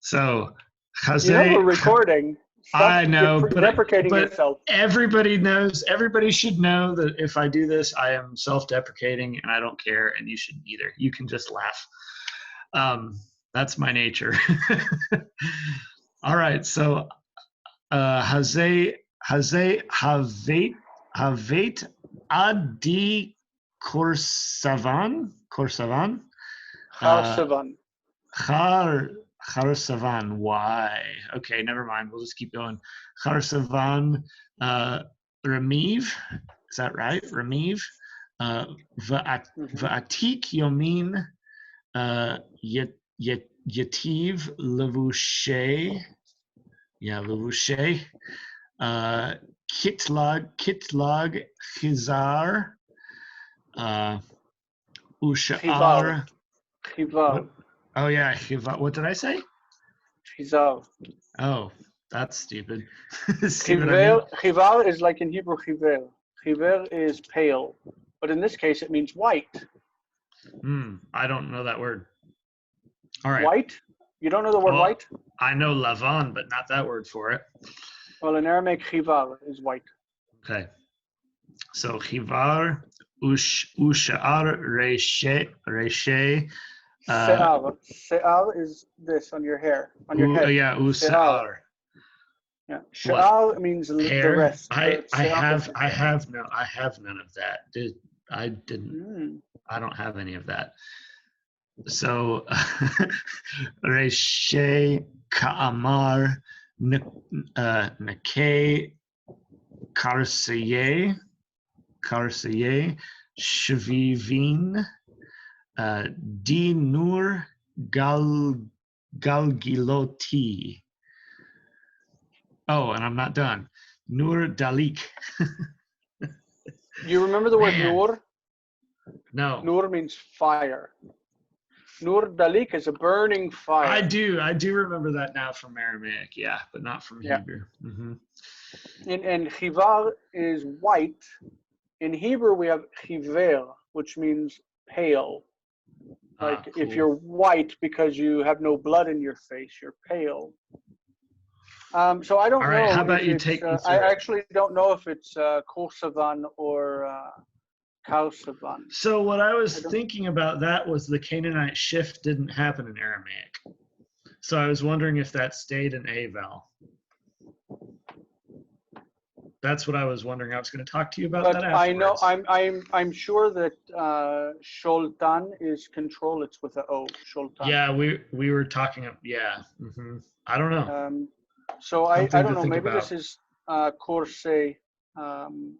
So, Jose, we're recording. Stop I know, deprecating but yourself. everybody knows, everybody should know that if I do this, I am self-deprecating and I don't care, and you shouldn't either. You can just laugh. That's my nature. All right, so Havet Adi Korsavan. Charsavan. Why? Okay, never mind. We'll just keep going. Charsavan Remiv. Is that right? Remiv. Va'atik Yomin Yativ Levushe. Yeah, Levushe. Kitlag Chizar. Ushar. Chivar. Oh yeah, Chivar. What did I say? Chizar. Oh, that's stupid. Chivar is like in Hebrew chiver. Chiver is pale, but in this case it means white. I don't know that word. All right. White? You don't know the word white? I know lavan, but not that word for it. Well, in Aramaic, chivar is white. Okay. So chivar, ushar, reshe. Se'ar is this on your hair, on your head. Yeah, ushar. Yeah, she'ar means hair? The rest. I have none of that. I didn't. I don't have any of that. So, Reshe Ka'amar Nake Karseye Shvivin Dinur Galgiloti. Oh, and I'm not done. Nur Dalik. You remember the word Man. nur? No. Nur means fire. Nur dalik is a burning fire. I do remember that now from Aramaic, yeah, but not from Hebrew. Mm-hmm. And chivar is white. In Hebrew, we have chiver, which means pale. Like cool. if you're white because you have no blood in your face, you're pale. So I don't know. All right, how about you take me through I it? actually don't know if it's Kosovan or Kausavan. So what I was thinking about that was the Canaanite shift didn't happen in Aramaic. So I was wondering if that stayed in A vowel. That's what I was wondering. I was going to talk to you about that afterwards. I know I'm sure that Sholtan is control. It's with an O. Sholtan. Yeah, we were talking. Yeah. Mm-hmm. I don't know. So I don't know. Maybe this is Korsay,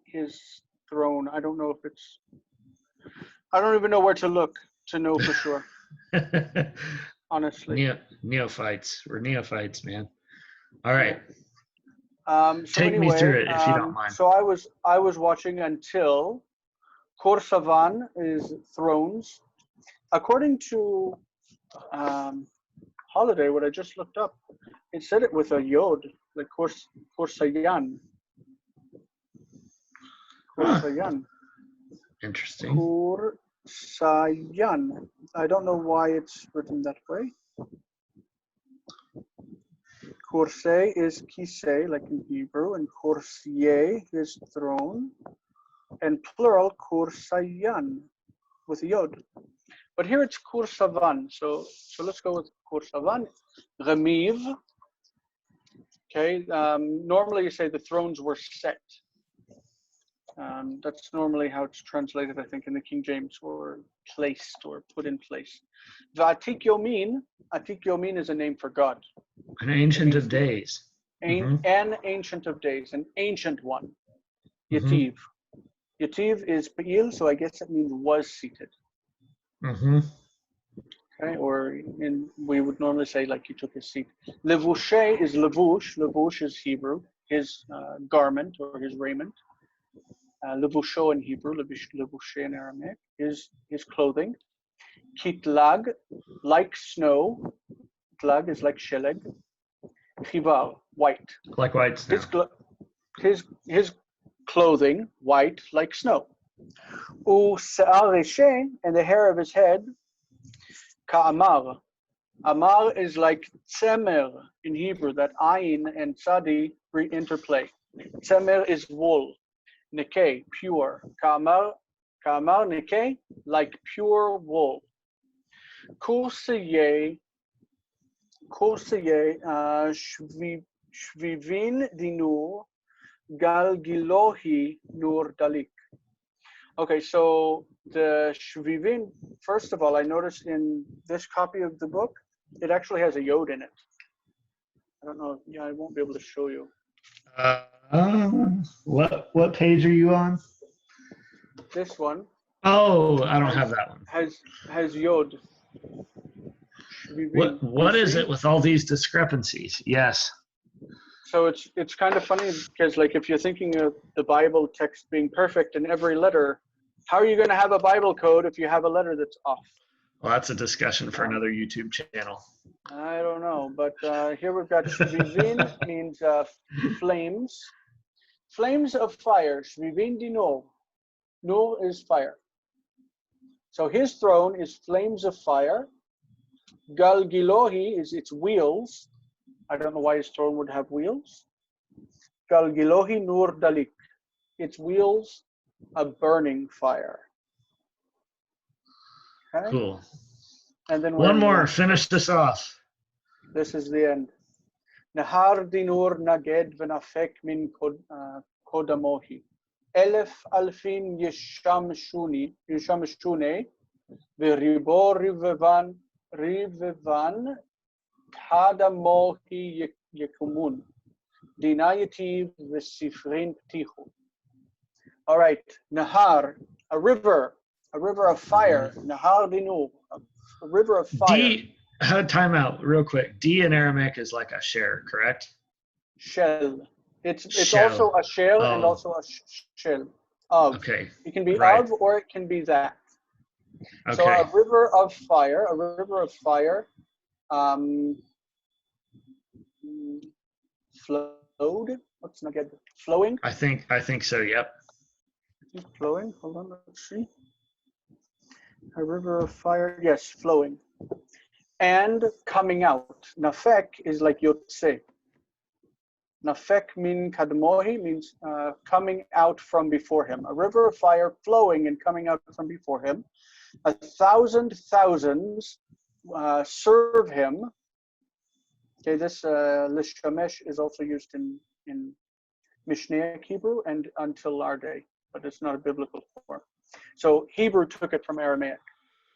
his throne. I don't know if it's. I don't even know where to look to know for sure. Honestly. Neophytes. We're neophytes, man. All right. So Take me through it if you don't mind. So I was watching until Korsavan is thrones. According to Holiday, what I just looked up, it said it with a yod, like Korsayan. Korsayan. Interesting. Korsayan. I don't know why it's written that way. Korsay is kisei, like in Hebrew, and korsier is throne, and plural korsayan with a yod. But here it's korsavan, so let's go with korsavan. Remiv. Okay, normally you say the thrones were set. That's normally how it's translated, I think, in the King James, or placed or put in place. V'atik yomin. Atik yomin is a name for God. An ancient of days. An ancient of days, an ancient one. Yativ. Yativ is Pa'il, so I guess it means was seated. Okay, or we would normally say like he took his seat. Levushe is levush. Levush is Hebrew, his garment or his raiment. Levusho in Hebrew, levushe in Aramaic is his clothing. Kitlag, like snow. Kitlag is like sheleg. Chivar, white. Like white snow. His clothing, white like snow. U se'ar reshe, and the hair of his head, ka'amar. Amar is like tzemer in Hebrew, that ayin and tzadi interplay. Tzemer is wool. Nekeh, pure. Ka'amar nekeh, like pure wool. Kurseye, shvivin dinur, galgilohi nur dalik. Okay, so the shvivin, first of all, I noticed in this copy of the book, it actually has a yod in it. I don't know, I won't be able to show you. What page are you on? This one. Oh, I don't have that one. Has yod. Shvivin. What is it with all these discrepancies? Yes. So it's kind of funny because, like, if you're thinking of the Bible text being perfect in every letter, how are you going to have a Bible code if you have a letter that's off? Well, that's a discussion for another YouTube channel. I don't know, but here we've got shvivin means flames. Flames of fire. Shvivin dinor. Nur is fire. So his throne is flames of fire. Galgilohi is its wheels. I don't know why his throne would have wheels. Galgilohi nur dalik. Its wheels, a burning fire. Okay. Cool. And then one more. Finish this off. This is the end. Nahar dinur naged v'nafek min kodamohi. Elef alfin yeshamshune V'ribo rivevan kada mohi yekumun. Dinayativ v'sifrein ptichu. All right, Nahar, a river of fire. Nahar dinu, a river of fire. D, time out real quick. D in Aramaic is like a share, correct? Shell. It's Shell. also a shell and also a shell of. Okay. It can be Right. of or it can be that. Okay. So a river of fire, flowed. What's not good? Flowing? I think so, yep. Flowing. Hold on, let's see. A river of fire, yes, flowing. And coming out. Nafek is like yotse. Nafek min kadmohi means coming out from before him. A river of fire flowing and coming out from before him. 1,000 thousands serve him. Okay, this lishamesh is also used in Mishnaic Hebrew and until our day, but it's not a biblical form. So Hebrew took it from Aramaic.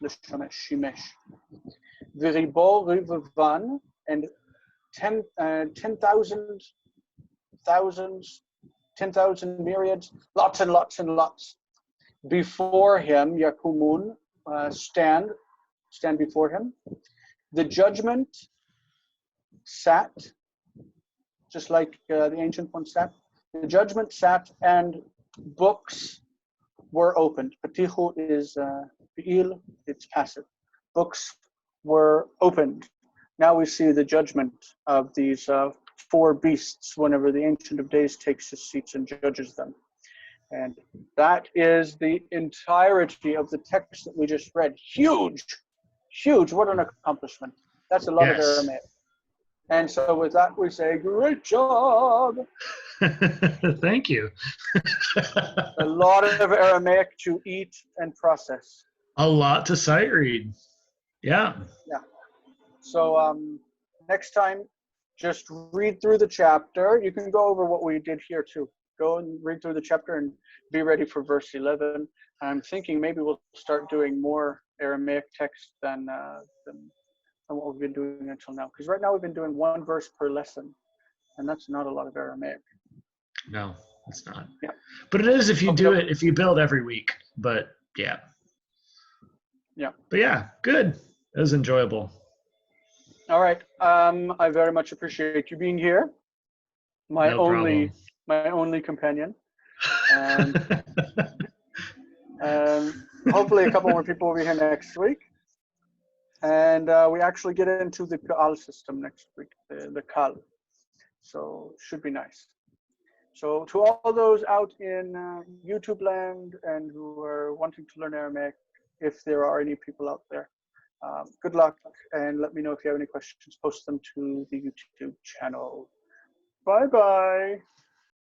Lishamesh, shimesh. V'ribo rivavan, and 10,000 thousands, 10,000 myriads, lots and lots and lots. Before him, Yakumun, stand before him. The judgment sat, just like the ancient one sat. The judgment sat and books were opened. Patihu is fi'il, it's passive. Books were opened. Now we see the judgment of these 4 beasts whenever the Ancient of Days takes his seats and judges them. And that is the entirety of the text that we just read. Huge, huge. What an accomplishment. That's a lot of Aramaic. And so with that, we say, great job. Thank you. A lot of Aramaic to eat and process. A lot to sight read. Yeah. Yeah. So next time, just read through the chapter. You can go over what we did here too. Go and read through the chapter and be ready for verse 11. I'm thinking maybe we'll start doing more Aramaic text than what we've been doing until now. Because right now we've been doing 1 verse per lesson, and that's not a lot of Aramaic. No, it's not. Yeah. But it is if you do it, if you build every week. But yeah. Yeah. But yeah, good. It was enjoyable. All right. I very much appreciate you being here. My only companion. Hopefully a couple more people will be here next week. And we actually get into the Kal system next week, the Kal. So should be nice. So to all those out in YouTube land and who are wanting to learn Aramaic, if there are any people out there, good luck, and let me know if you have any questions. Post them to the YouTube channel. Bye-bye.